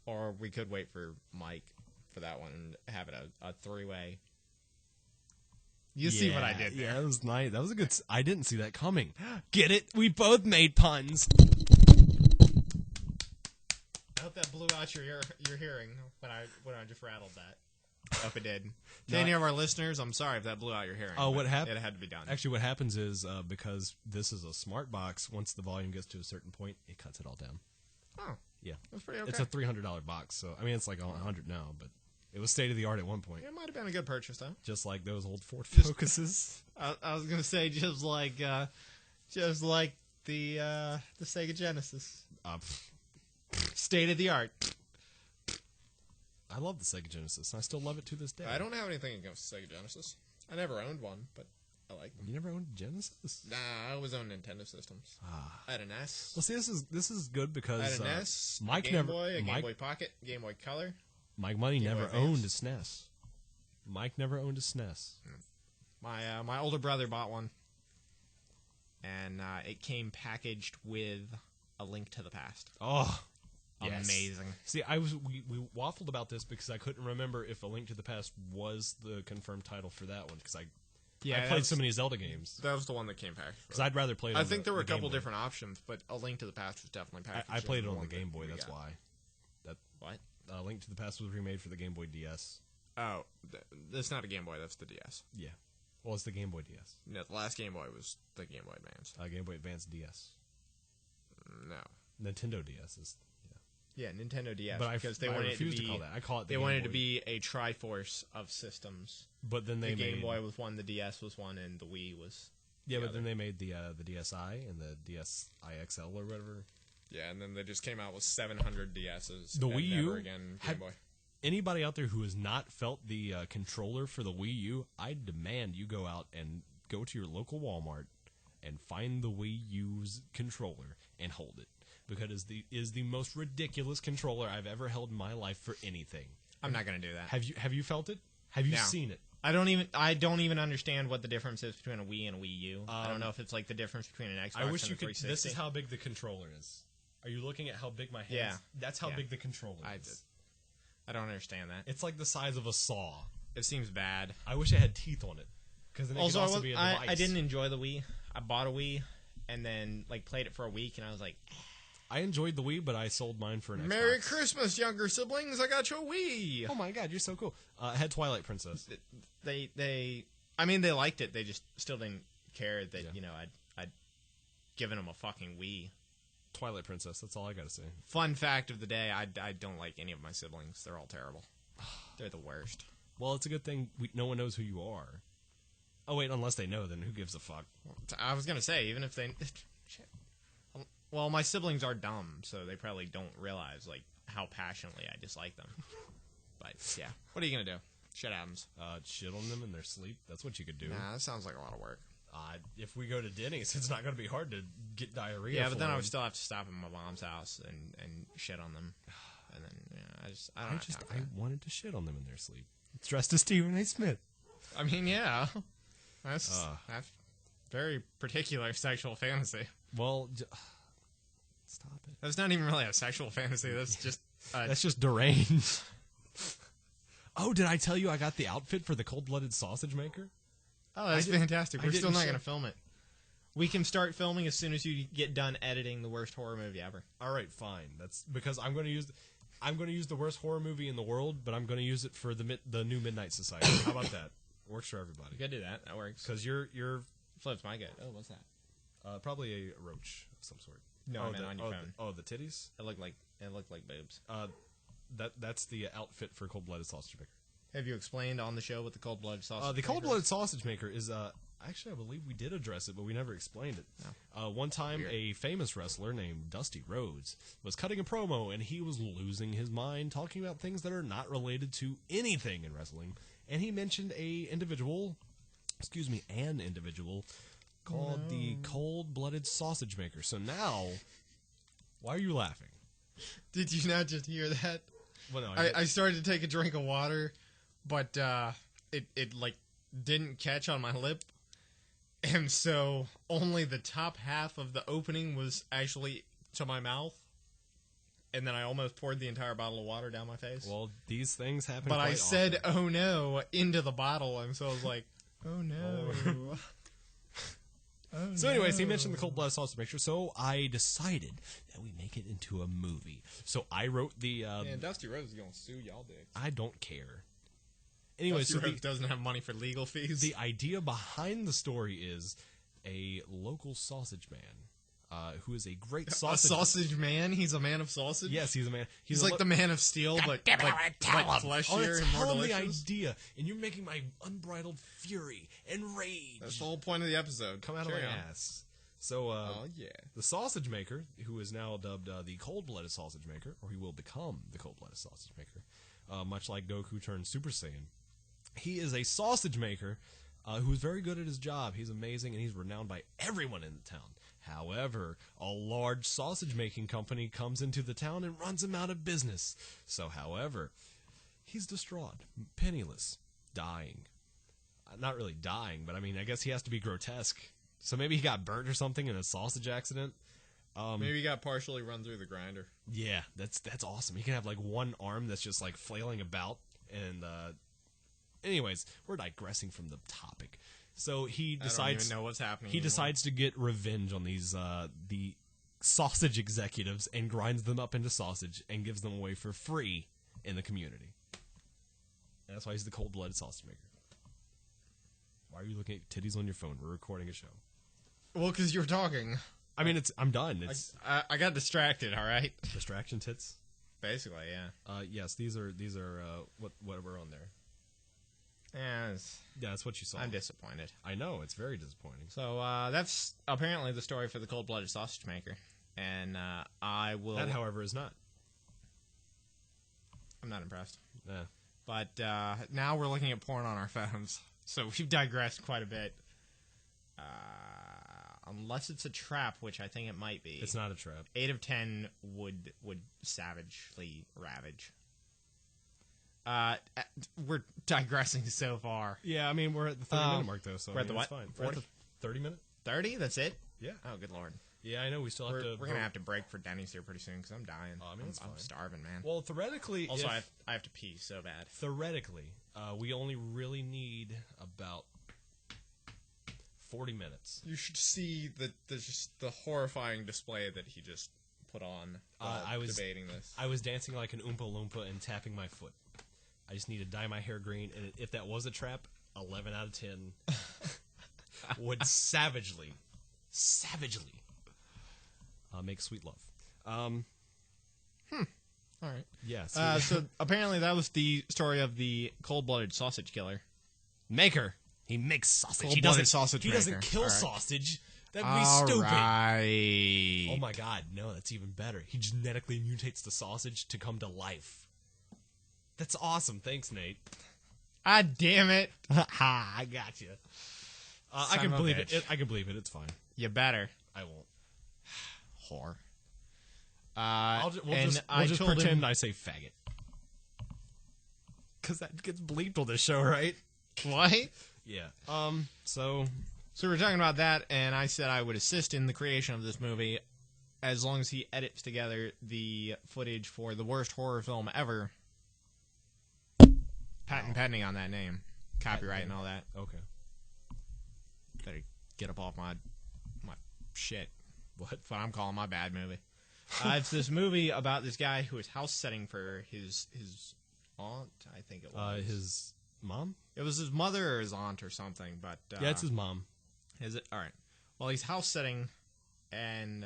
or we could wait for Mike for that one and have it a three-way. You see what I did there? Yeah, that was nice. That was a good. I didn't see that coming. Get it? We both made puns. if that blew out your hearing when I just rattled that. Hope it did. To any of our listeners, I'm sorry if that blew out your hearing. Oh, what happened? It had to be done. Actually, what happens is because this is a smart box, once the volume gets to a certain point, it cuts it all down. Oh, Yeah. that's pretty okay. It's a $300 box, so I mean it's like $100 now, but it was state of the art at one point. It might have been a good purchase, though. Just like those old Ford Focuses. I was gonna say just like the Sega Genesis, state of the art. I love the Sega Genesis, and I still love it to this day. I don't have anything against Sega Genesis. I never owned one, but I like them. You never owned a Genesis? Nah, I always owned Nintendo systems. I had an NES. Well, see, this is good because I had an NES, Mike a Game never, Boy, a Mike, Game Boy Pocket, Game Boy Color. Mike Money Game Boy never Advance. owned a SNES. Mike never owned a SNES. My older brother bought one, and it came packaged with A Link to the Past. Oh, yes. Amazing. See, we waffled about this because I couldn't remember if A Link to the Past was the confirmed title for that one because I played so many Zelda games. That was the one that came packaged. Because I'd rather play it. I think there were a couple Game Boy. different options, but A Link to the Past was definitely packaged. I played it as on the one Game Boy. we That's got. why. What? Link to the Past was remade for the Game Boy DS. Oh, that's not a Game Boy. That's the DS. Yeah. Well, it's the Game Boy DS. No, the last Game Boy was the Game Boy Advance. Game Boy Advance DS. No. Nintendo DS is. Yeah, Nintendo DS. But because I refuse to call that. I call it the They Game wanted Boy. to be a Triforce of systems. But then they The Game made, Boy was one, the DS was one, and the Wii was. Yeah, but other. then they made the DSi and the DSi XL or whatever. Yeah, and then they just came out with 700 DSs. The and Wii never U again had- Game Boy. Anybody out there who has not felt the controller for the Wii U, I demand you go out and go to your local Walmart and find the Wii U's controller and hold it. Because it is the most ridiculous controller I've ever held in my life for anything. I'm not going to do that. Have you felt it? Have you No. seen it? I don't even understand what the difference is between a Wii and a Wii U. I don't know if it's like the difference between an Xbox I wish and you a could. 360. This is how big the controller is. Are you looking at how big my hand Yeah. is? That's how Yeah. big the controller I is. I don't understand that. It's like the size of a saw. It seems bad. I wish it had teeth on it. Because then it Also, could also be a device. I didn't enjoy the Wii. I bought a Wii and then like played it for a week, and I was like, I enjoed the Wii, but I sold mine for an Xbox. "Merry Christmas, younger siblings! I got you a Wii." Oh my god, you're so cool. I had Twilight Princess. They liked it. They just still didn't care that Yeah. I'd given them a fucking Wii. Twilight Princess, that's all I gotta say. Fun fact of the day: I don't like any of my siblings. They're all terrible. They're the worst. Well, it's a good thing no one knows who you are. Oh wait, unless they know, then who gives a fuck? I was gonna say, even if they, shit. Well, my siblings are dumb, so they probably don't realize like how passionately I dislike them. But yeah, what are you gonna do? Shit happens. Shit on them in their sleep. That's what you could do. Nah, that sounds like a lot of work. If we go to Denny's, it's not going to be hard to get diarrhea. Yeah, but then I for would them. still have to stop at my mom's house and shit on them. And then I don't have time for I that. wanted to shit on them in their sleep. It's dressed as Stephen A. Smith. I mean, yeah, that's very particular sexual fantasy. Well, stop it. That's not even really a sexual fantasy. That's just That's just deranged. Oh, did I tell you I got the outfit for the cold-blooded sausage maker? oh, that's fantastic. I We're still didn't not show- going to film it. We can start filming as soon as you get done editing the worst horror movie ever. All right, fine. That's because I'm going to use the worst horror movie in the world, but I'm going to use it for the new Midnight Society. How about that? Works for everybody. You could do that. That works. Because you're Flips my good. Oh, what's that? probably a roach of some sort. No, I meant on your phone. The titties. It looked like boobs. That's the outfit for cold-blooded sausage maker. Have you explained on the show what the cold-blooded sausage? The cold-blooded sausage maker is actually I believe we did address it, but we never explained it. No. One time, Weird. a famous wrestler named Dusty Rhodes was cutting a promo, and he was losing his mind, talking about things that are not related to anything in wrestling. And he mentioned an individual called the cold-blooded sausage maker. So now, why are you laughing? Did you not just hear that? Well, no, I started to take a drink of water, but it like didn't catch on my lip, and so only the top half of the opening was actually to my mouth, and then I almost poured the entire bottle of water down my face. well, these things happen. but I quite said, often. "Oh no!" into the bottle, and so I was like, "Oh no." So anyways, he mentioned the cold-blooded sausage maker, so I decided that we make it into a movie. So I wrote the... Man, Dusty Rhodes is going to sue y'all dicks. I don't care. Anyways, Dusty Rhodes doesn't have money for legal fees. the idea behind the story is a local sausage man who is a great sausage... A sausage man? He's a man of sausage? Yes, he's a man. He's like the Man of Steel, but fleshier and more tell him the delicious. idea, and you're making my unbridled fury and rage That's the whole point of the episode. come out Carry of my on. ass. So, Oh, yeah. the sausage maker, who is now dubbed the cold-blooded sausage maker, or he will become the cold-blooded sausage maker, much like Goku turned Super Saiyan. He is a sausage maker who's very good at his job. He's amazing, and he's renowned by everyone in the town. However, a large sausage-making company comes into the town and runs him out of business. So, however, he's distraught, penniless, dying. Not really dying, but I mean, I guess he has to be grotesque. So maybe he got burnt or something in a sausage accident. Maybe he got partially run through the grinder. Yeah, that's awesome. He can have like one arm that's just like flailing about. And anyways, we're digressing from the topic. So he decides. I don't even know what's happening. He decides to get revenge on these the sausage executives and grinds them up into sausage and gives them away for free in the community. And that's why he's the cold-blooded sausage maker. Why are you looking at titties on your phone? We're recording a show. Well, because you're talking. I mean, I'm done. It's I got distracted. All right. distraction tits. Basically, yeah. Yes, these are what were on there. Yeah, Yeah, that's what you saw. I'm disappointed. I know, it's very disappointing. So that's apparently the story for the cold-blooded sausage maker, and I will. That, however, is not. I'm not impressed. Yeah. But now we're looking at porn on our phones, so we've digressed quite a bit. Unless it's a trap, which I think it might be. It's not a trap. 8 of 10 would savagely ravage. We're digressing so far. Yeah, I mean, we're at the 30-minute mark, though, so we're at the that's what? fine. We're at the 30-minute? 30? That's it? Yeah. Oh, good lord. Yeah, I know. We still have to... We're going to have to break for Denny's here pretty soon, because I'm dying. Oh, I mean, I'm fine. starving, man. Well, theoretically... Also, I have to pee so bad. Theoretically, we only really need about 40 minutes. You should see the horrifying display that he just put on I was debating this. I was dancing like an Oompa Loompa and tapping my foot. I just need to dye my hair green, and if that was a trap, 11 out of 10 would savagely make sweet love. All right. Yes. So apparently that was the story of the cold-blooded sausage killer. Maker. He makes sausage. Cold-blooded sausage He doesn't maker. kill All right. sausage. That'd be All stupid. right. Oh my god, no, that's even better. He genetically mutates the sausage to come to life. That's awesome. Thanks, Nate. Ah, damn it. Ha! I got you. I Son can of a believe bitch. it. I can believe it. It's fine. You better. I won't. Whore. We'll just pretend I say faggot. Because that gets bleeped on this show, right? What? Yeah. So we're talking about that, and I said I would assist in the creation of this movie as long as he edits together the footage for the worst horror film ever. Patent pending on that name. Copyright and all that. okay. Better get up off my shit. What? That's what I'm calling my bad movie. It's this movie about this guy who is house setting for his aunt, I think it was. His mom? It was his mother or his aunt or something, but... Yeah, it's his mom. Is it? All right. Well, he's house setting, and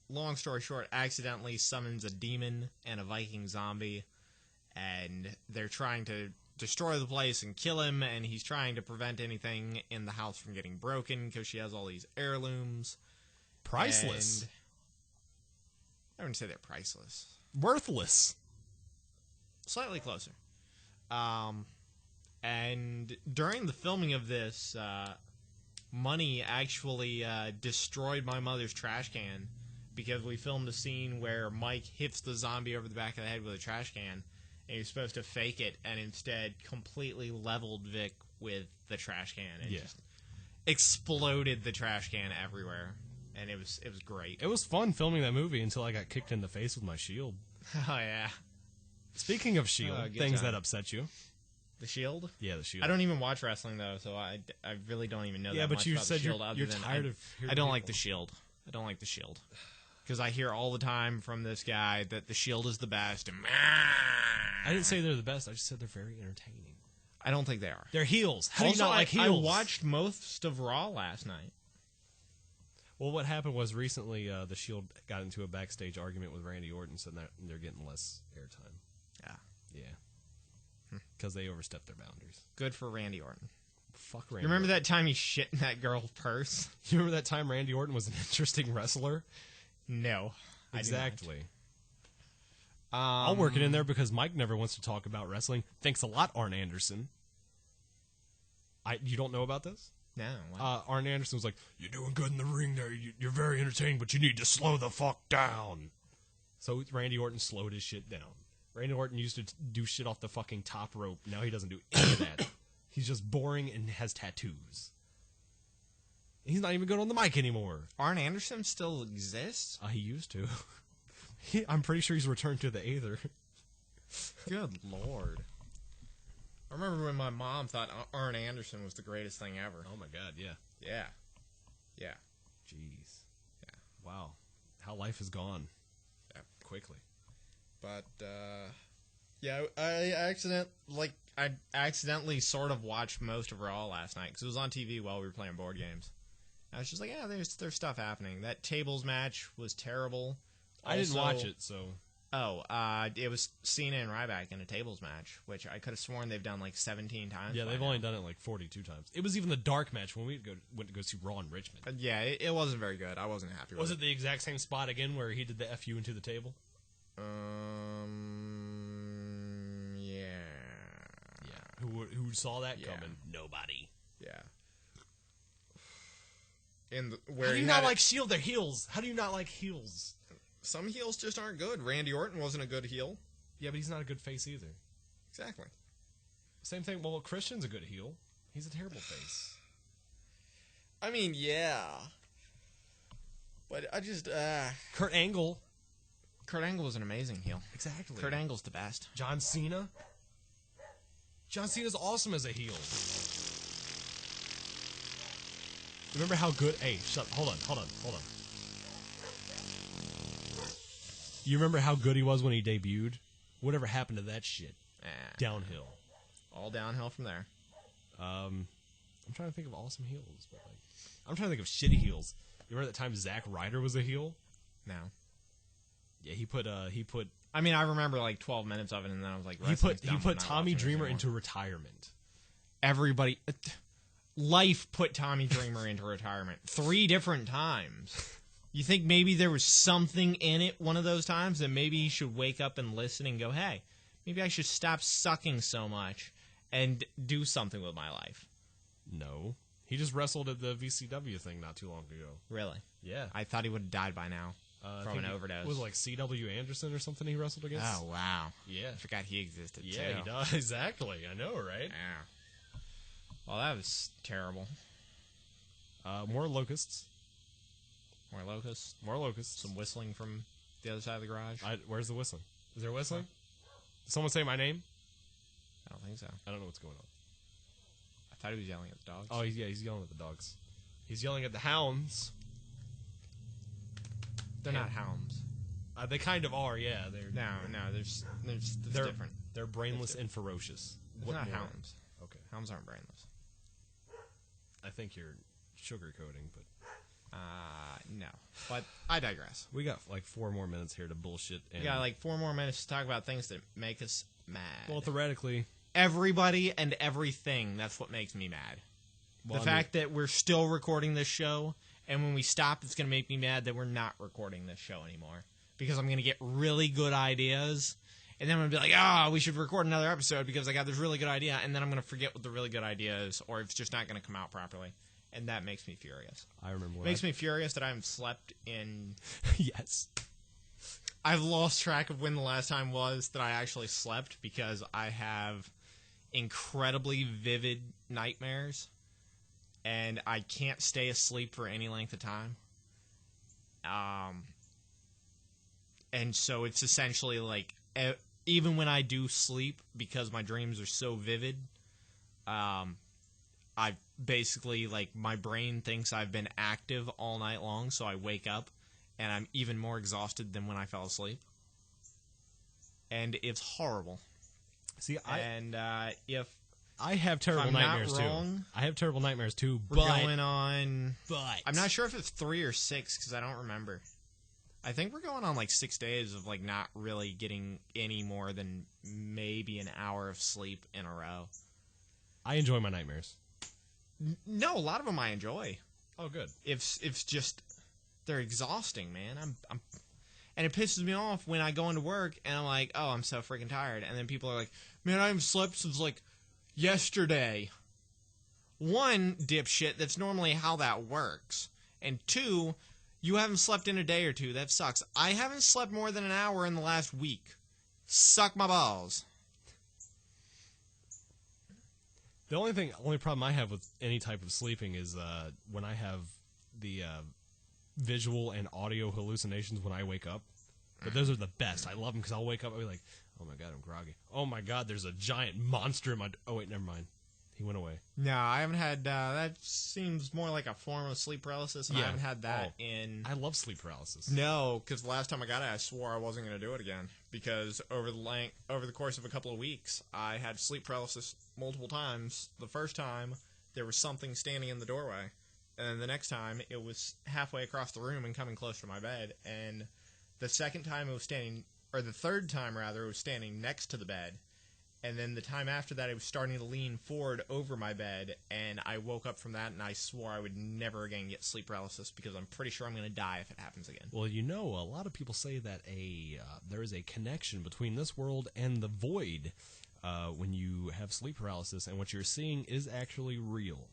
long story short, accidentally summons a demon and a Viking zombie, and they're trying to destroy the place and kill him, and he's trying to prevent anything in the house from getting broken because she has all these heirlooms. Priceless. And I wouldn't say they're priceless. Worthless. Slightly closer. And during the filming of this, Money actually destroyed my mother's trash can because we filmed a scene where Mike hits the zombie over the back of the head with a trash can, and he's supposed to fake it, and instead completely leveled Vic with the trash can and just exploded the trash can everywhere. And it was great. It was fun filming that movie until I got kicked in the face with my shield. Oh, yeah. Speaking of shield, Good things time. that upset you. The Shield? Yeah, the Shield. I don't even watch wrestling, though, so I really don't even know that much you about said the Shield. you're tired of hearing I don't like people. the Shield. I don't like the Shield. Because I hear all the time from this guy that the Shield is the best. And I didn't say they're the best. I just said they're very entertaining. I don't think they are. They're heels. How do Also, you not like heels? I watched most of Raw last night. Well, what happened was recently the Shield got into a backstage argument with Randy Orton, so they're getting less airtime. Yeah. Yeah. Because they overstepped their boundaries. Good for Randy Orton. Fuck Randy You remember Orton. that time he shit in that girl's purse? You remember that time Randy Orton was an interesting wrestler? No. I do Exactly. not. I'll work it in there because Mike never wants to talk about wrestling. Thanks a lot, Arn Anderson. You don't know about this? No. What? Arn Anderson was like, "You're doing good in the ring there. You're very entertaining, but you need to slow the fuck down." So Randy Orton slowed his shit down. Randy Orton used to do shit off the fucking top rope. Now he doesn't do any of that. He's just boring and has tattoos. He's not even good on the mic anymore. Arn Anderson still exists? He used to. I'm pretty sure he's returned to the Aether. Good lord. I remember when my mom thought Arn Anderson was the greatest thing ever. Oh my god, yeah. Yeah. Yeah. Jeez. Yeah. Wow. How life has gone. Yeah. Quickly. But, yeah, I accidentally sort of watched most of Raw last night because it was on TV while we were playing board games. I was just like, yeah, there's stuff happening. That tables match was terrible. I didn't Also- watch it, so... Oh, it was Cena and Ryback in a tables match, which I could have sworn they've done like 17 times. Yeah, by they've now. only done it like 42 times. It was even the dark match when we went to go see Raw in Richmond. Yeah, it wasn't very good. I wasn't happy with Was it the exact same spot again where he did the FU into the table? Yeah. Yeah. Who saw that Yeah. coming? Nobody. Yeah. Where How do he you had not like Shield? They're heels. How do you not like heels? some heels just aren't good. Randy Orton wasn't a good heel. Yeah, but he's not a good face either. Exactly. Same thing. Well, Christian's a good heel. He's a terrible face. I mean, yeah. But I just, Kurt Angle. Kurt Angle was an amazing heel. Exactly. Kurt Angle's the best. John Cena. John Cena's awesome as a heel. Remember how good... Hey, hold on. You remember how good he was when he debuted? Whatever happened to that shit? Downhill. All downhill from there. I'm trying to think of awesome heels, but like, I'm trying to think of shitty heels. You remember that time Zack Ryder was a heel? No. Yeah, he put I mean, I remember like 12 minutes of it, and then I was like, he put Tommy Dreamer into retirement. Everybody, life put Tommy Dreamer into retirement 3 different times. You think maybe there was something in it one of those times that maybe he should wake up and listen and go, hey, maybe I should stop sucking so much and do something with my life. No, he just wrestled at the VCW thing not too long ago. Really? Yeah, I thought he would have died by now I from think an overdose. Was it like C.W. Anderson or something he wrestled against? Oh, wow. Yeah. I forgot he existed, too. Yeah, he does. Exactly. I know, right? Yeah. Well, that was terrible. More locusts. More locusts. More locusts. Some whistling from the other side of the garage. Where's the whistling? Is there whistling? Did someone say my name? I don't think so. I don't know what's going on. I thought he was yelling at the dogs. Oh, he's yelling at the dogs. He's yelling at the hounds. They're not hounds. They kind of are, yeah. They're There's they're different. They're brainless and ferocious. They're What not more? hounds. Okay, Hounds aren't brainless. I think you're sugarcoating, but No. But I digress. we got like 4 more minutes here to bullshit. And, We got like 4 more minutes to talk about things that make us mad. well, theoretically, Everybody and everything, that's what makes me mad. well, The fact that we're still recording this show, and when we stop, it's going to make me mad that we're not recording this show anymore. Because I'm going to get really good ideas, and then I'm going to be like, we should record another episode because I got this really good idea, and then I'm going to forget what the really good idea is, or it's just not going to come out properly. And that makes me furious. I remember when Makes me furious that I haven't slept in... yes. I've lost track of when the last time was that I actually slept because I have incredibly vivid nightmares and I can't stay asleep for any length of time. And so it's essentially like even when I do sleep, because my dreams are so vivid, I basically, like, my brain thinks I've been active all night long, so I wake up, and I'm even more exhausted than when I fell asleep. And it's horrible. See, if I have terrible I'm nightmares not wrong, too. I have terrible nightmares too, we're going on... But I'm not sure if it's 3 or 6, because I don't remember. I think we're going on, like, 6 days of, like, not really getting any more than maybe an hour of sleep in a row. I enjoy my nightmares. No, a lot of them I enjoy. Oh, good. It's just they're exhausting, man. I'm and it pisses me off when I go into work and I'm like, oh, I'm so freaking tired, and then people are like, man, I haven't slept since like yesterday. One, dipshit, that's normally how that works, and two, you haven't slept in a day or two. That sucks. I haven't slept more than an hour in the last week. Suck my balls. The only problem I have with any type of sleeping is when I have the visual and audio hallucinations when I wake up. But those are the best. I love them because I'll wake up and be like, oh my god, I'm groggy. Oh my god, there's a giant monster in my... Oh wait, never mind. He went away. No, I haven't had... that seems more like a form of sleep paralysis, and I haven't had that in... I love sleep paralysis. No, because the last time I got it, I swore I wasn't going to do it again. Because over the course of a couple of weeks, I had sleep paralysis multiple times. The first time, there was something standing in the doorway. And then the next time, it was halfway across the room and coming close to my bed. And the second time, it was standing... Or the third time, rather, it was standing next to the bed. And then the time after that, it was starting to lean forward over my bed, and I woke up from that, and I swore I would never again get sleep paralysis because I'm pretty sure I'm going to die if it happens again. Well, you know, a lot of people say that there is a connection between this world and the void when you have sleep paralysis, and what you're seeing is actually real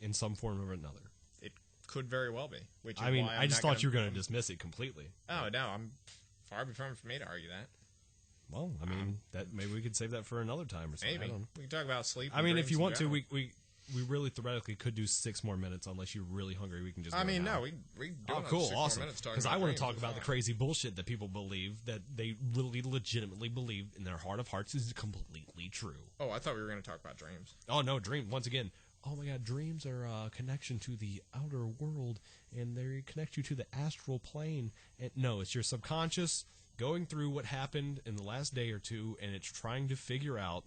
in some form or another. It could very well be. Which is I mean, why I just thought you were going to dismiss it completely. Oh, no, I'm far from for me to argue that. Well, I mean, that maybe we could save that for another time or something. Maybe. We can talk about sleep. I mean, if you want to, we really theoretically could do 6 more minutes unless you're really hungry. We can just. I mean, now. no, we do. Oh, cool, awesome. Because I want to talk about the crazy bullshit that people believe that they really legitimately believe in their heart of hearts is completely true. Oh, I thought we were going to talk about dreams. Oh no, dream once again. Oh my God, dreams are a connection to the outer world, and they connect you to the astral plane. And no, it's your subconscious going through what happened in the last day or two, and it's trying to figure out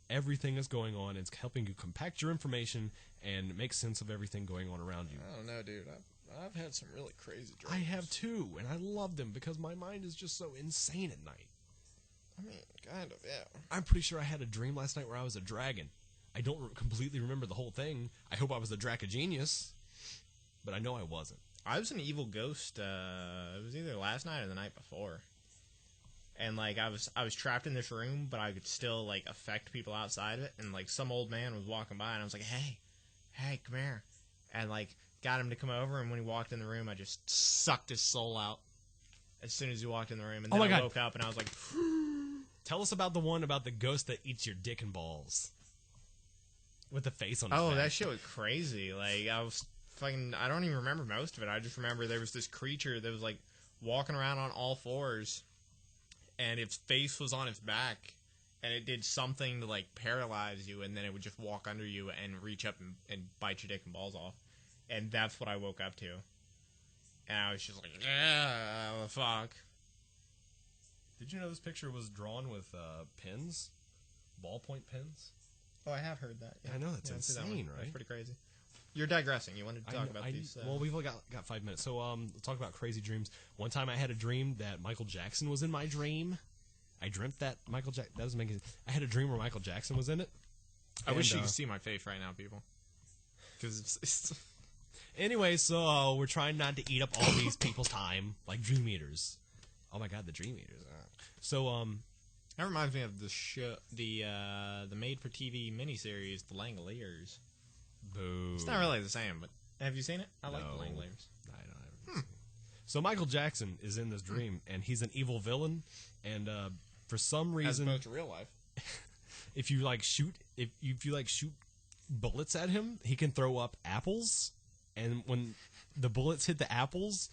everything that's going on. It's helping you compact your information and make sense of everything going on around you. I don't know, dude. I've had some really crazy dreams. I have too, and I love them because my mind is just so insane at night. I mean, kind of, yeah. I'm pretty sure I had a dream last night where I was a dragon. I don't completely remember the whole thing. I hope I was a Dracogenius, but I know I wasn't. I was an evil ghost. It was either last night or the night before. And, like, I was trapped in this room, but I could still, like, affect people outside of it. And, like, some old man was walking by, and I was like, hey, come here. And, like, got him to come over, and when he walked in the room, I just sucked his soul out as soon as he walked in the room. And then I woke up, and I was like... Tell us about the one about the ghost that eats your dick and balls. With the face on his Oh, back. that shit was crazy. Like, I don't even remember most of it. I just remember there was this creature that was, like, walking around on all fours, and its face was on its back, and it did something to, like, paralyze you, and then it would just walk under you and reach up and bite your dick and balls off. And that's what I woke up to. And I was just like, yeah, fuck. Did you know this picture was drawn with pins? Ballpoint pins? Oh, I have heard that. Yeah. I know, that's insane, right? That's pretty crazy. You're digressing. You wanted to talk about these... Well, we've only got 5 minutes, so let's talk about crazy dreams. One time I had a dream that Michael Jackson was in my dream. I dreamt that Michael Jackson... That doesn't make any sense. I had a dream where Michael Jackson was in it. I wish you could see my face right now, people. Because it's... Anyway, so we're trying not to eat up all these people's time, like Dream Eaters. Oh my god, the Dream Eaters. So, that reminds me of the show, the made-for-TV miniseries, The Langoliers. Boo. It's not really the same, but have you seen it? I like The No. Langoliers. I don't have it. So Michael Jackson is in this dream, and he's an evil villain, and for some reason... As opposed to real life. if you shoot bullets at him, he can throw up apples, and when the bullets hit the apples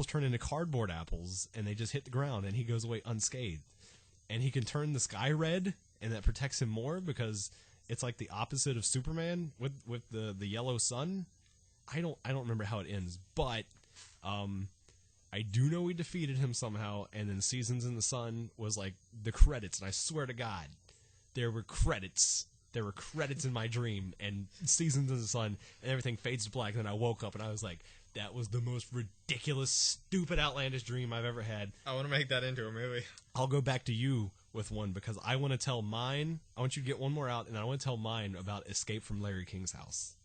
turn into cardboard apples, and they just hit the ground, and he goes away unscathed. and he can turn the sky red, and that protects him more because it's like the opposite of Superman with the yellow sun. I don't remember how it ends, but I do know we defeated him somehow, and then Seasons in the Sun was like the credits, and I swear to God, there were credits. There were credits in my dream, and Seasons in the Sun, and everything fades to black, and then I woke up, and I was like, that was the most ridiculous, stupid, outlandish dream I've ever had. I want to make that into a movie. I'll go back to you with one, because I want to tell mine. I want you to get one more out, and I want to tell mine about Escape from Larry King's House.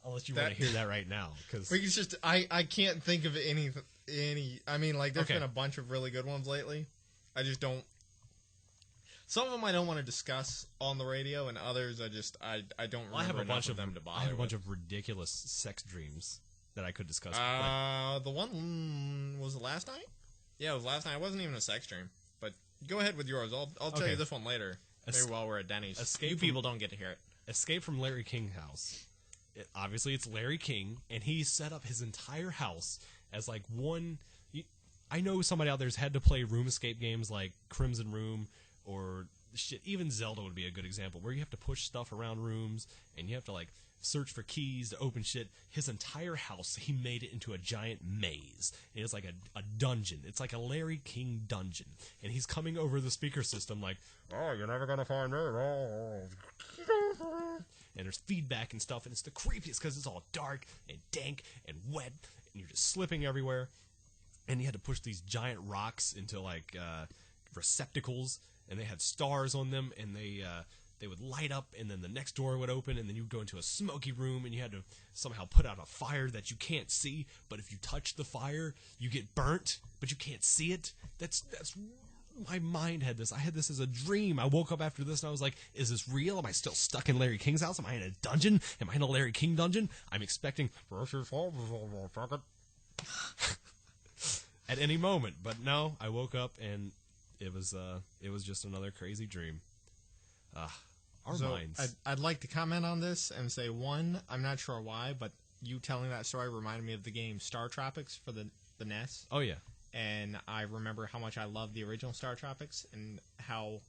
I'll let you want to hear that right now. Cause it's just, I can't think of any. I mean, like, there's been a bunch of really good ones lately. I just don't. Some of them I don't want to discuss on the radio, and others I don't remember. I have a bunch of them to bother. I have a bunch of ridiculous sex dreams that I could discuss. The one was the last night. Yeah, it was last night. It wasn't even a sex dream. But go ahead with yours. I'll tell you this one later. Maybe while we're at Denny's. You people don't get to hear it. Escape from Larry King's house. Obviously, it's Larry King, and he set up his entire house as like one. I know somebody out there's had to play room escape games like Crimson Room or shit. Even Zelda would be a good example, where you have to push stuff around rooms and you have to like search for keys to open shit. His entire house, he made it into a giant maze. It's like a dungeon. It's like a Larry King dungeon, and he's coming over the speaker system like, "Oh, you're never gonna find me." Oh. And there's feedback and stuff, and it's the creepiest because it's all dark and dank and wet, and you're just slipping everywhere. And you had to push these giant rocks into like receptacles, and they had stars on them, and they would light up, and then the next door would open, and then you'd go into a smoky room, and you had to somehow put out a fire that you can't see, but if you touch the fire, you get burnt, but you can't see it. That's my mind had this. I had this as a dream. I woke up after this, and I was like, is this real? Am I still stuck in Larry King's house? Am I in a dungeon? Am I in a Larry King dungeon? I'm expecting at any moment, but no, I woke up, and it was just another crazy dream. Our minds. I'd like to comment on this and say, one, I'm not sure why, but you telling that story reminded me of the game Star Tropics for the NES. Oh, yeah. And I remember how much I loved the original Star Tropics and how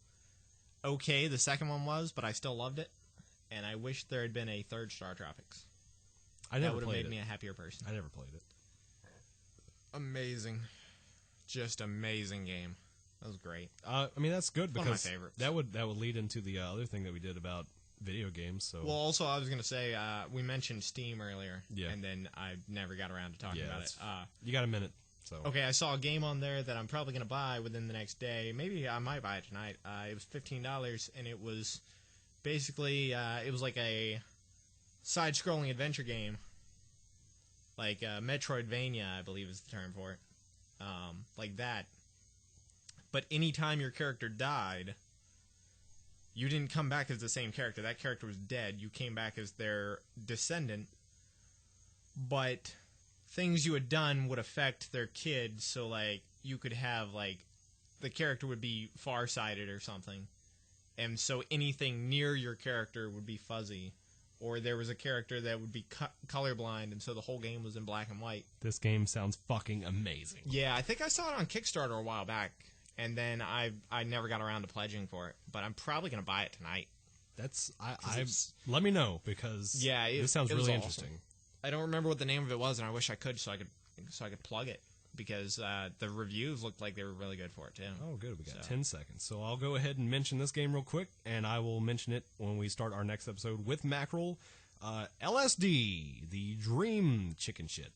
okay the second one was, but I still loved it. And I wish there had been a third Star Tropics. That would have made me a happier person. I never played it. Amazing. Just amazing game. That was great. I mean, that's good because one of my favorites. That would lead into the other thing that we did about video games. So well, also I was going to say we mentioned Steam earlier, yeah, and then I never got around to talking about it. You got a minute. So okay, I saw a game on there that I'm probably going to buy within the next day. Maybe I might buy it tonight. It was $15, and it was basically it was like a side-scrolling adventure game, like Metroidvania, I believe is the term for it, like that. But anytime your character died, you didn't come back as the same character. That character was dead. You came back as their descendant. But things you had done would affect their kids, so, like, you could have, like, the character would be farsighted or something. And so anything near your character would be fuzzy. Or there was a character that would be colorblind, and so the whole game was in black and white. This game sounds fucking amazing. Yeah, I think I saw it on Kickstarter a while back. And then I never got around to pledging for it, but I'm probably going to buy it tonight. Let me know, because this sounds really interesting. I don't remember what the name of it was, and I wish I could so I could plug it, because the reviews looked like they were really good for it too. Oh, good. We got 10 seconds. So I'll go ahead and mention this game real quick, and I will mention it when we start our next episode with Mackerel. LSD, the Dream Chicken Shit.